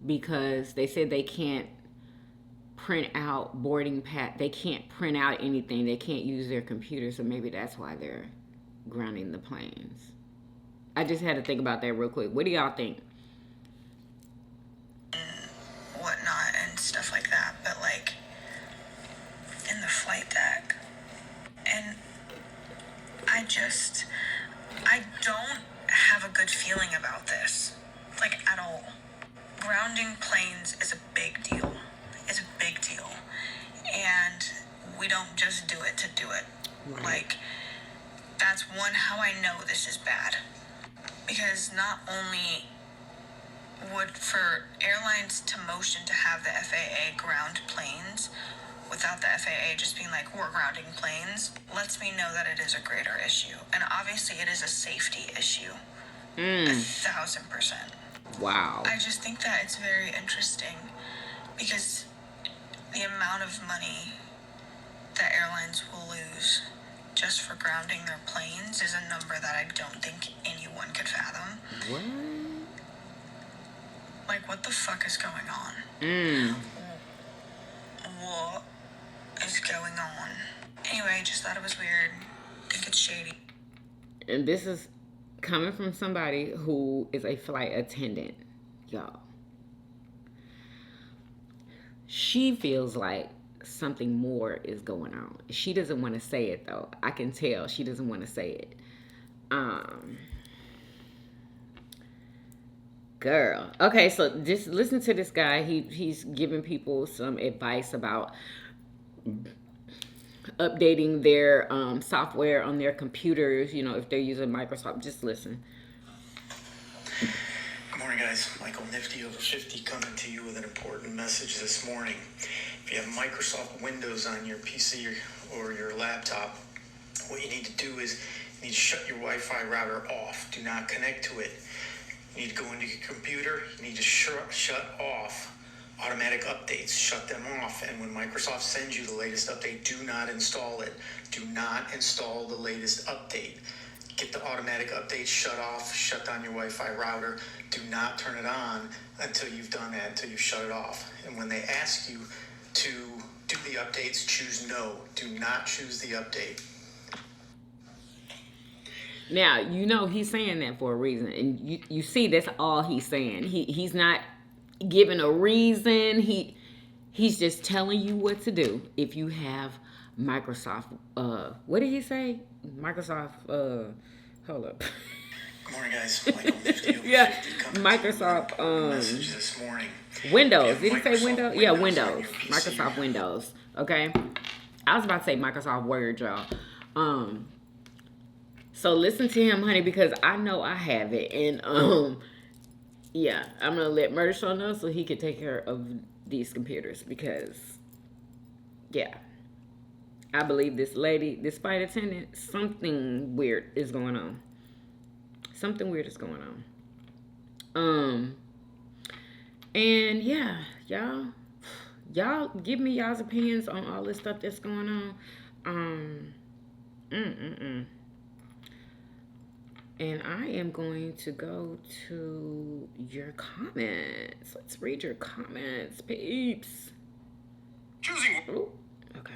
A: Because they said they can't print out boarding pass. They can't print out anything. They can't use their computer. So maybe that's why they're grounding the planes. I just had to think about that real quick. What do y'all think?
L: Whatnot and stuff like that. But like in the flight deck. And I don't have a good feeling about this, like, at all. grounding planes is a big deal. It's a big deal. And we don't just do it to do it. Right. Like, that's one, how I know this is bad. Because not only would for airlines to motion to have the FAA ground planes without the FAA just being like, we're grounding planes, lets me know that it is a greater issue. And obviously it is a safety issue. 1,000%.
A: Wow.
L: I just think that it's very interesting because the amount of money that airlines will lose just for grounding their planes is a number that I don't think anyone could fathom.
A: What?
L: Like, what the fuck is going on? What is going on? Anyway, I just thought it was weird. I think it's shady.
A: And this is coming from somebody who is a flight attendant, y'all. She feels like something more is going on. She doesn't want to say it, though. I can tell she doesn't want to say it. Girl. Okay, so just listen to this guy. He's giving people some advice about updating their software on their computers, you know, if they're using Microsoft. Just listen.
M: Good morning, guys. Michael Nifty over 50 coming to you with an important message this morning. If you have Microsoft Windows on your PC or your laptop, what you need to do is you need to shut your Wi-Fi router off. Do not connect to it. You need to go into your computer. You need to shut off automatic updates. Shut them off. And when Microsoft sends you the latest update, do not install it. Do not install the latest update. Get the automatic updates shut off. Shut down your Wi-Fi router. Do not turn it on until you've done that, until you've shut it off. And when they ask you to do the updates, choose no. Do not choose the update.
A: Now, you know he's saying that for a reason. And you see that's all he's saying. He's not giving a reason. He's just telling you what to do if you have Microsoft. What did he say? Microsoft. Hold up.
M: Good morning, guys. Michael Nifty over
A: Yeah,
M: 50
A: Microsoft.
M: Message this morning.
A: Windows. Did he say Windows? Yeah,
M: Windows.
A: Windows. Microsoft Windows. Okay. I was about to say Microsoft Word, y'all. So listen to him, honey, because I know I have it. And yeah, I'm gonna let Murder Show know so he can take care of these computers because yeah. I believe this lady, this flight attendant, something weird is going on. Something weird is going on. And yeah, y'all give me y'all's opinions on all this stuff that's going on. And I am going to go to your comments. Let's read your comments, peeps.
E: Choosing.
A: Ooh, okay.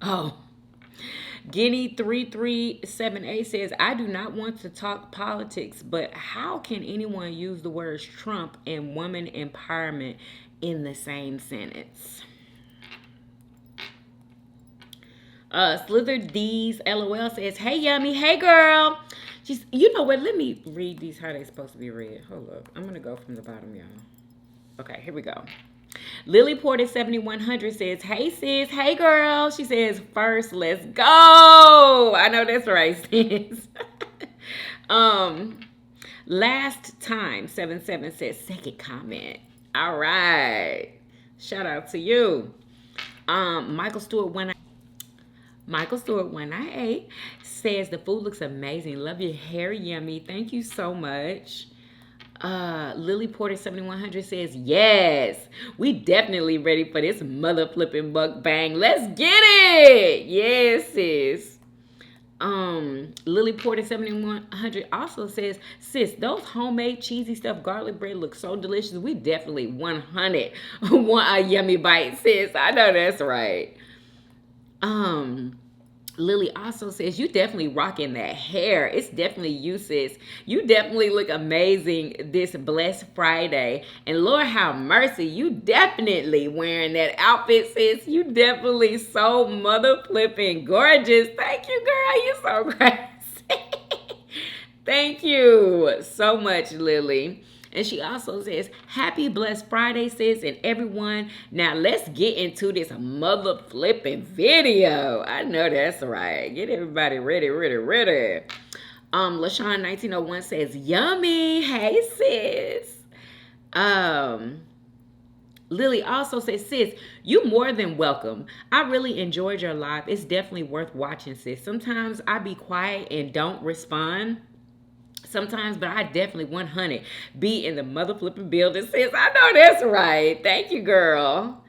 A: Oh. Guinea 3378 says, I do not want to talk politics, but how can anyone use the words Trump and woman empowerment in the same sentence? Slither D's LOL says, hey Yummy, hey girl. She's, you know what, let me read these how they're supposed to be read. Hold up, I'm gonna go from the bottom, y'all. Okay, here we go. Lily Porter 7100 says, hey sis, hey girl. She says, first, let's go. I know that's right, sis. Last time 77 says, second comment. All right. Shout out to you. Michael Stewart 198 says, the food looks amazing. Love your hair, Yummy. Thank you so much. Lily Porter 7100 says, yes, we definitely ready for this mother flipping mukbang. Let's get it. Yes, sis. Lily Porter 7100 also says, sis, those homemade cheesy stuffed garlic bread looks so delicious. We definitely 100 want a yummy bite, sis. I know that's right. Lily also says, you definitely rocking that hair. It's definitely you, sis. You definitely look amazing this blessed Friday. And Lord have mercy, you definitely wearing that outfit, sis. You definitely so mother flipping gorgeous. Thank you, girl. You're so crazy. Thank you so much, Lily. And she also says, happy blessed Friday, sis, and everyone. Now let's get into this mother flipping video. I know that's right. Get everybody ready. LaShawn 1901 says, yummy. Hey, sis. Lily also says, sis, you more than welcome. I really enjoyed your live. It's definitely worth watching, sis. Sometimes I be quiet and don't respond. Sometimes, but I definitely 100 be in the mother flipping building, sis. I know that's right. Thank you, girl.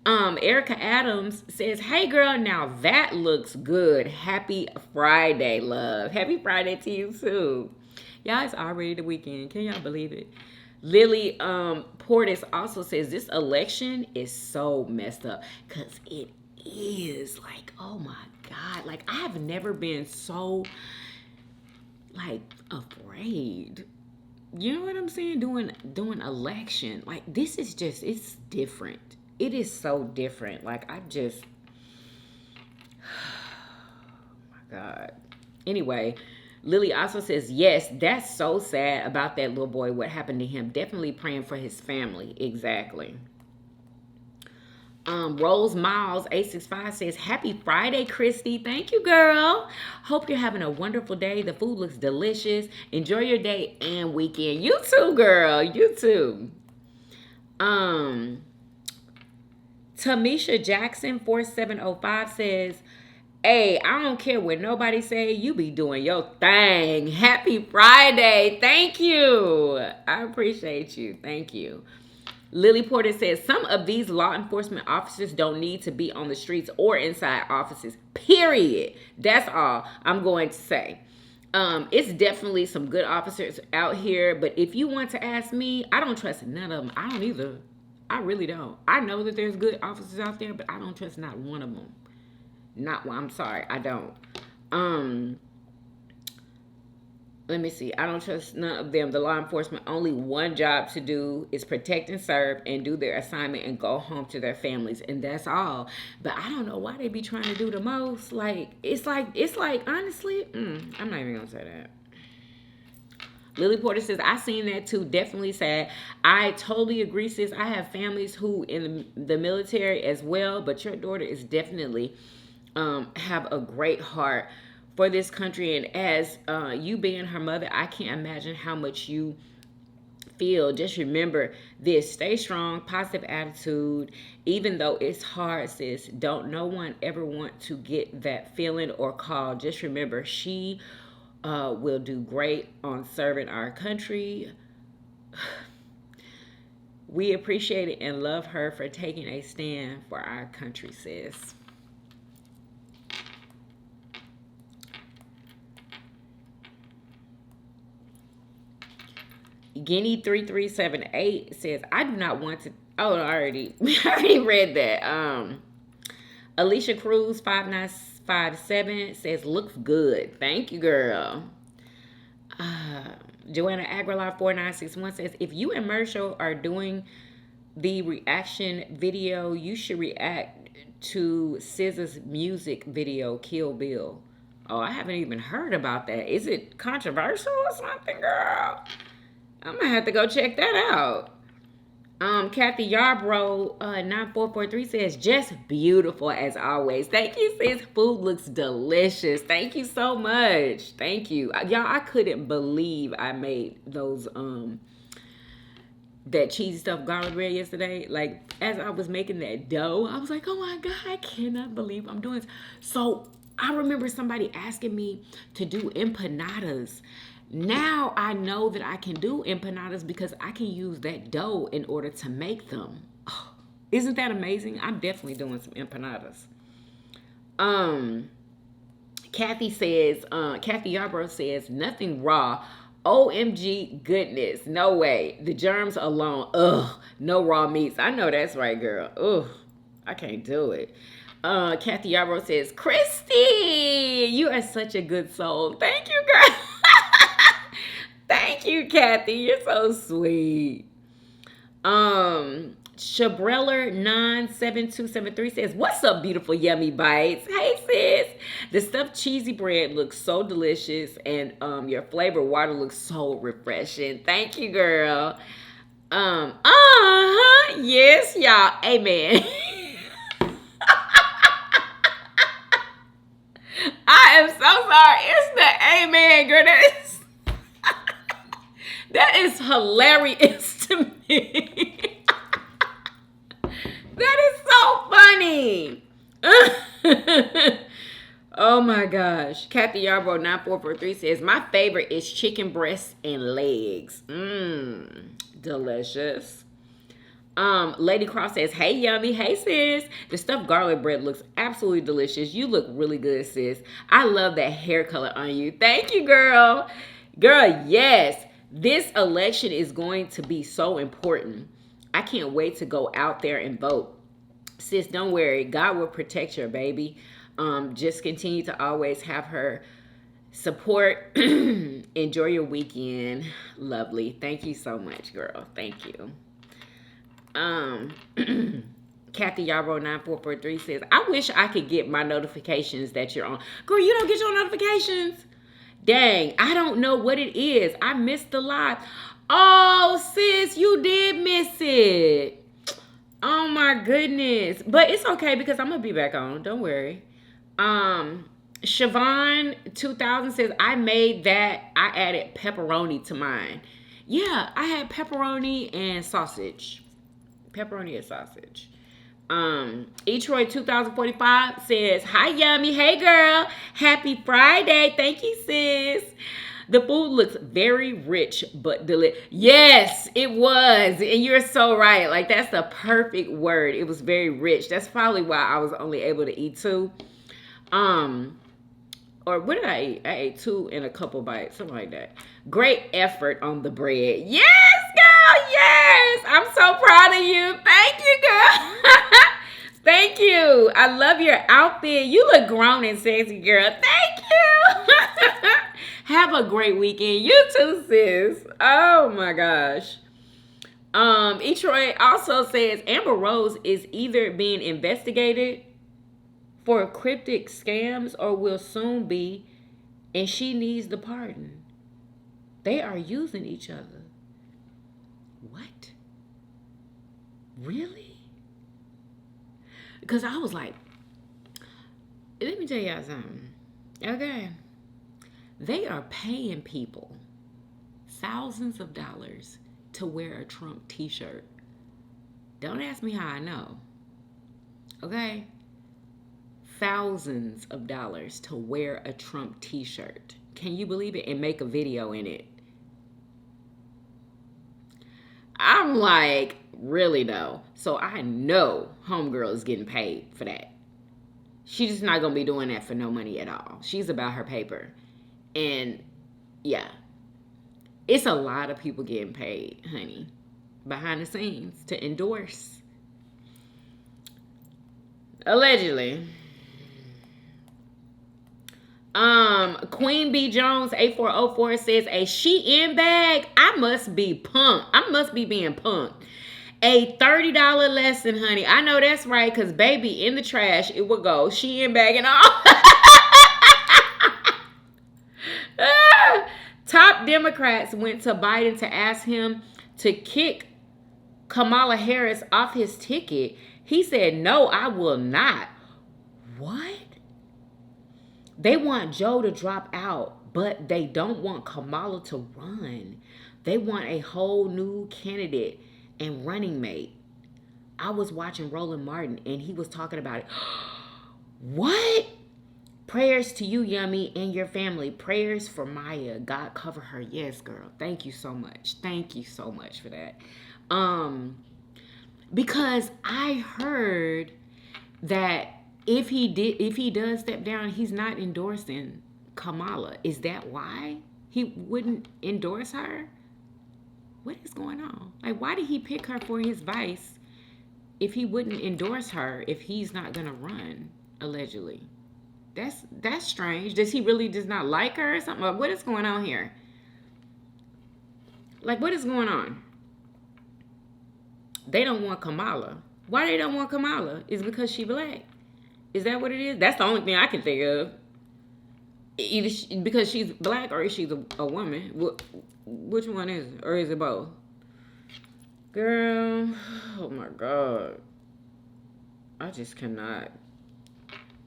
A: Erica Adams says, hey girl, now that looks good. Happy Friday, love. Happy Friday to you too. Y'all, it's already the weekend. Can y'all believe it? Lily Portis also says, this election is so messed up. Because it is like, oh my God. Like, I have never been so like afraid. You know what I'm saying? Doing election. Like, this is just, it's different. It is so different. Like, I just, oh my God. Anyway, Lily also says, yes, that's so sad about that little boy, what happened to him. Definitely praying for his family. Exactly. Rose Miles 865 says, happy Friday, Christy. Thank you, girl. Hope you're having a wonderful day. The food looks delicious. Enjoy your day and weekend. You too, girl. You too. Tamisha Jackson 4705 says, hey, I don't care what nobody say. You be doing your thing. Happy Friday. Thank you. I appreciate you. Thank you. Lily Porter says, some of these law enforcement officers don't need to be on the streets or inside offices, period. That's all I'm going to say. It's definitely some good officers out here, but if you want to ask me, I don't trust none of them. I don't either. I really don't. I know that there's good officers out there, but I don't trust not one of them. Not one. I'm sorry, I don't. Let me see. I don't trust none of them. The law enforcement, only one job to do is protect and serve and do their assignment and go home to their families. And that's all. But I don't know why they be trying to do the most. Like, it's like, honestly, I'm not even going to say that. Lily Porter says, I seen that too. Definitely sad. I totally agree, sis. I have families who in the military as well. But your daughter is definitely have a great heart for this country, and as you being her mother, I can't imagine how much you feel. Just remember this: stay strong, positive attitude, even though it's hard, sis. Don't no one ever want to get that feeling or call. Just remember, she will do great on serving our country. We appreciate it and love her for taking a stand for our country, sis. Guinea 3378 says, I do not want to. Oh, I already read that. Alicia Cruz 5957 says, looks good. Thank you, girl. Joanna Aguilar 4961 says, if you and Marshall are doing the reaction video, you should react to SZA's music video, Kill Bill. Oh, I haven't even heard about that. Is it controversial or something, girl? I'm going to have to go check that out. Kathy Yarbrough 9443 says, just beautiful as always. Thank you, sis. Food looks delicious. Thank you so much. Thank you. Y'all, I couldn't believe I made those, that cheesy stuffed garlic bread yesterday. Like, as I was making that dough, I was like, oh my God, I cannot believe I'm doing this. So, I remember somebody asking me to do empanadas. Now I know that I can do empanadas because I can use that dough in order to make them. Oh, isn't that amazing? I'm definitely doing some empanadas. Kathy Yarbrough says, nothing raw. OMG goodness. No way. The germs alone. Ugh. No raw meats. I know that's right, girl. Ugh. I can't do it. Kathy Yarbrough says, Christy, you are such a good soul. Thank you, girl. Thank you, Kathy. You're so sweet. Shabreller97273 says, what's up, beautiful Yummy Bites? Hey, sis. The stuffed cheesy bread looks so delicious, and your flavored water looks so refreshing. Thank you, girl. Yes, y'all. Amen. I am so sorry. It's the amen, girl. That is hilarious to me. That is so funny. Oh my gosh. Kathy Yarbrough 9443 says, my favorite is chicken breasts and legs. Delicious. Lady Cross says, hey Yummy, hey sis. The stuffed garlic bread looks absolutely delicious. You look really good, sis. I love that hair color on you. Thank you, girl. Girl, yes. This election is going to be so important. I can't wait to go out there and vote. Sis, don't worry. God will protect your baby. Just continue to always have her support. Enjoy your weekend. Lovely. Thank you so much, girl. Thank you. Kathy Yarbrough 9443 says, I wish I could get my notifications that you're on. Girl, you don't get your notifications? Dang, I don't know what it is. I missed the live. Oh, sis, you did miss it. Oh my goodness. But it's okay because I'm gonna be back on. Don't worry. Siobhan 2000 says, I made that. I added pepperoni to mine. Yeah, I had pepperoni and sausage. Pepperoni and sausage. Etroy 2045 says, hi Yummy, hey girl, happy Friday. Thank you, sis. The food looks very rich but delicious. Yes, it was, and you're so right. Like, that's the perfect word. It was very rich. That's probably why I was only able to eat 2. Or what did I eat? I ate 2 and a couple bites, something like that. Great effort on the bread. Yes, girl, yes. I'm so proud of you. Thank you, girl. Thank you. I love your outfit. You look grown and sexy, girl. Thank you. Have a great weekend. You too, sis. Oh, my gosh. Etroy also says, Amber Rose is either being investigated for cryptic scams or will soon be, and she needs the pardon. They are using each other. What? Really? Because I was like, let me tell y'all something. Okay. They are paying people thousands of dollars to wear a Trump t-shirt. Don't ask me how I know. Okay? Thousands of dollars to wear a Trump t-shirt. Can you believe it? And make a video in it. I'm like, really though? So I know homegirl is getting paid for that. She's just not going to be doing that for no money at all. She's about her paper. And yeah, it's a lot of people getting paid, honey, behind the scenes to endorse. Allegedly. Queen B Jones 8404 says, a Shein bag. I must be punked. I must be being punked. A $30 lesson, honey. I know that's right, because baby, in the trash it would go. Shein bag and all. Top Democrats went to Biden to ask him to kick Kamala Harris off his ticket. He said, no, I will not. What? They want Joe to drop out, but they don't want Kamala to run. They want a whole new candidate and running mate. I was watching Roland Martin, and he was talking about it. What? Prayers to you, Yummy, and your family. Prayers for Maya. God cover her. Yes, girl. Thank you so much. Thank you so much for that. Because I heard that if he does step down, he's not endorsing Kamala. Is that why he wouldn't endorse her? What is going on? Like, why did he pick her for his vice if he wouldn't endorse her if he's not gonna run, allegedly. That's strange. Does he really just not like her or something? What is going on here? Like, what is going on? They don't want Kamala. Why they don't want Kamala? Is because she black. Is that what it is? That's the only thing I can think of. Either because she's black or she's a woman. Which one is it? Or is it both? Girl, oh my God. I just cannot.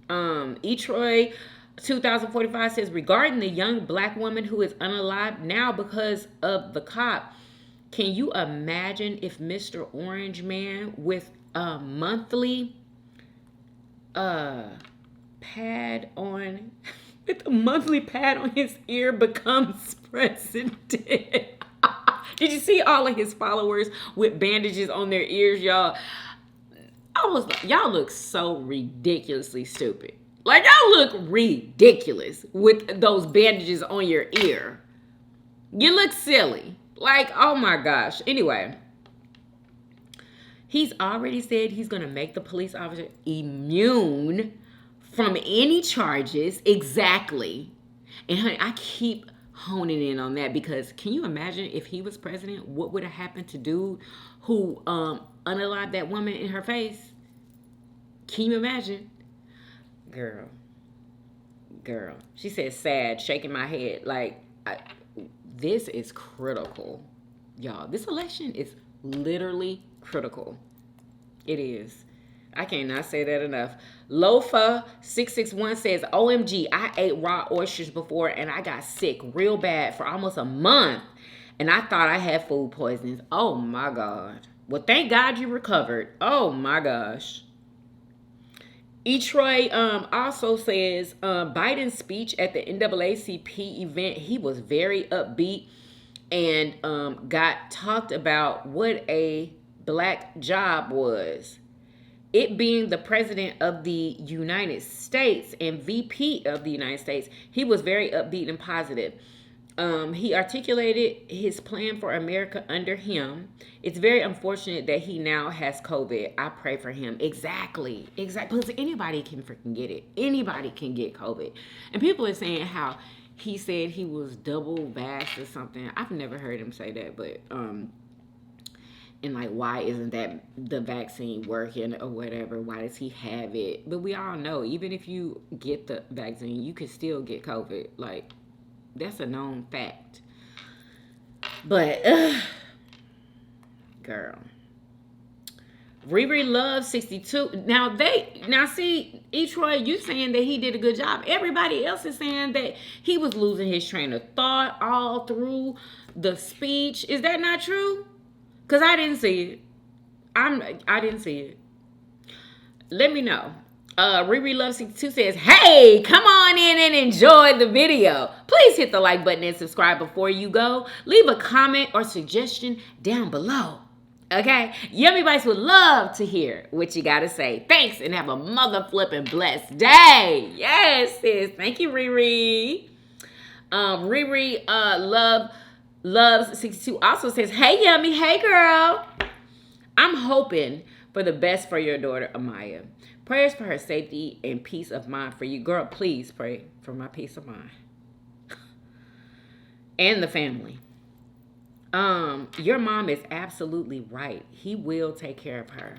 A: Troy 2045 says, regarding the young black woman who is unalive now because of the cop, can you imagine if Mr. Orange Man with a monthly pad on with a monthly pad on his ear becomes president? Did you see all of his followers with bandages on their ears, y'all? I was like, y'all look so ridiculously stupid. Like, y'all look ridiculous with those bandages on your ear. You look silly. Like, oh my gosh. Anyway, he's already said he's going to make the police officer immune from any charges. Exactly. And honey, I keep honing in on that because can you imagine if he was president, what would have happened to dude who unalived that woman in her face? Can you imagine? Girl. She said sad, shaking my head. Like, this is critical. Y'all, this election is literally critical. It is. I cannot say that enough. Lofa661 says, OMG, I ate raw oysters before and I got sick real bad for almost a month. And I thought I had food poisoning. Oh my God. Well, thank God you recovered. Oh my gosh. Troy also says, Biden's speech at the NAACP event, he was very upbeat and got talked about what a black job was. It being the president of the United States and VP of the United States, he was very upbeat and positive. He articulated his plan for America under him. It's very unfortunate that he now has COVID. I pray for him. Exactly. Because anybody can freaking get it. Anybody can get COVID. And people are saying how he said he was double vaxxed or something. I've never heard him say that, but and like, why isn't that the vaccine working or whatever? Why does he have it? But we all know, even if you get the vaccine, you could still get COVID. Like, that's a known fact. But, girl. Riri loves 62. Now see, Troy, you saying that he did a good job. Everybody else is saying that he was losing his train of thought all through the speech. Is that not true? Because I didn't see it. I didn't see it. Let me know. Riri Love 62 says, hey, come on in and enjoy the video. Please hit the like button and subscribe before you go. Leave a comment or suggestion down below. Okay? Yummy Bites would love to hear what you got to say. Thanks, and have a mother flipping blessed day. Yes, sis. Thank you, Riri. Riri Loves 62 also says, hey, Yummy. Hey, girl. I'm hoping for the best for your daughter, Amaya. Prayers for her safety and peace of mind for you. Girl, please pray for my peace of mind. And the family. Your mom is absolutely right. He will take care of her.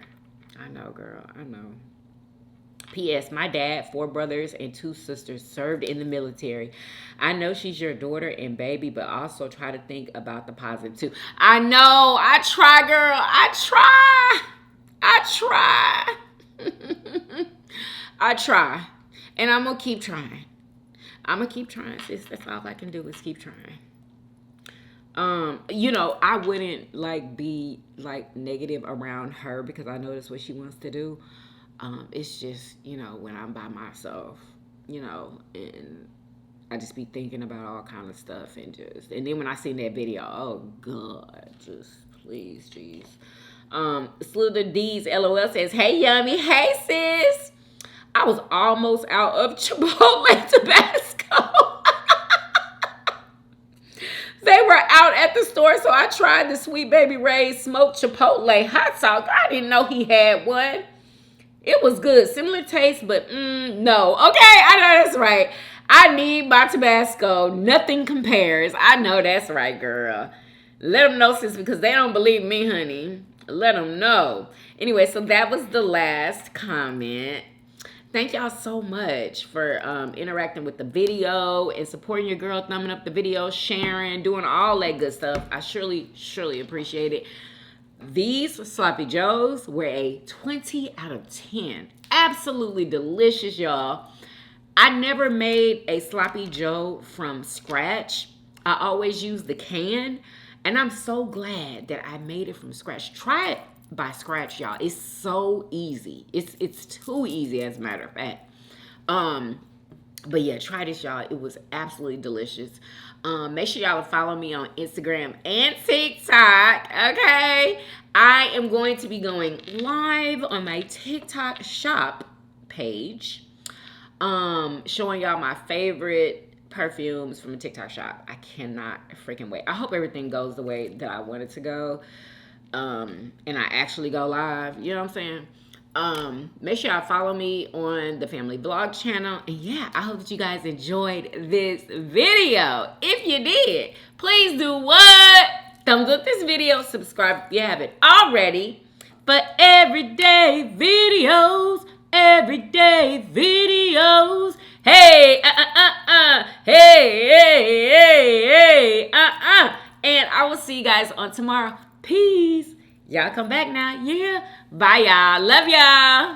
A: I know, girl. I know. P.S. My dad, 4 brothers and 2 sisters served in the military. I know she's your daughter and baby, but also try to think about the positive too. I know. I try, girl. I try. And I'm going to keep trying. Sis. That's all I can do is keep trying. You know, I wouldn't be negative around her because I know that's what she wants to do. It's just, when I'm by myself, and I just be thinking about all kind of stuff and then when I seen that video, oh God, just please, jeez. Slither D's LOL says, hey, Yummy. Hey, sis. I was almost out of Chipotle Tabasco. They were out at the store, so I tried the Sweet Baby Ray's smoked chipotle hot sauce. I didn't know he had one. It was good. Similar taste, but no. Okay, I know that's right. I need my Tabasco. Nothing compares. I know that's right, girl. Let them know, sis, because they don't believe me, honey. Let them know. Anyway, so that was the last comment. Thank y'all so much for interacting with the video and supporting your girl, thumbing up the video, sharing, doing all that good stuff. I surely appreciate it. These Sloppy Joes were a 20 out of 10. Absolutely delicious, y'all. I never made a Sloppy Joe from scratch. I always use the can. And I'm so glad that I made it from scratch. Try it by scratch, y'all. It's so easy. It's too easy, as a matter of fact. But yeah, try this, y'all. It was absolutely delicious. Make sure y'all follow me on Instagram and TikTok, okay? I am going to be going live on my TikTok shop page, showing y'all my favorite perfumes from a TikTok shop. I cannot freaking wait. I hope everything goes the way that I want it to go. And I actually go live. You know what I'm saying? Make sure y'all follow me on the Family Vlog channel. And yeah, I hope that you guys enjoyed this video. If you did, please do what? Thumbs up this video. Subscribe if you haven't already. For everyday videos. Everyday videos. Hey, hey, and I will see you guys on tomorrow. Peace. Y'all come back now. Yeah. Bye, y'all. Love y'all.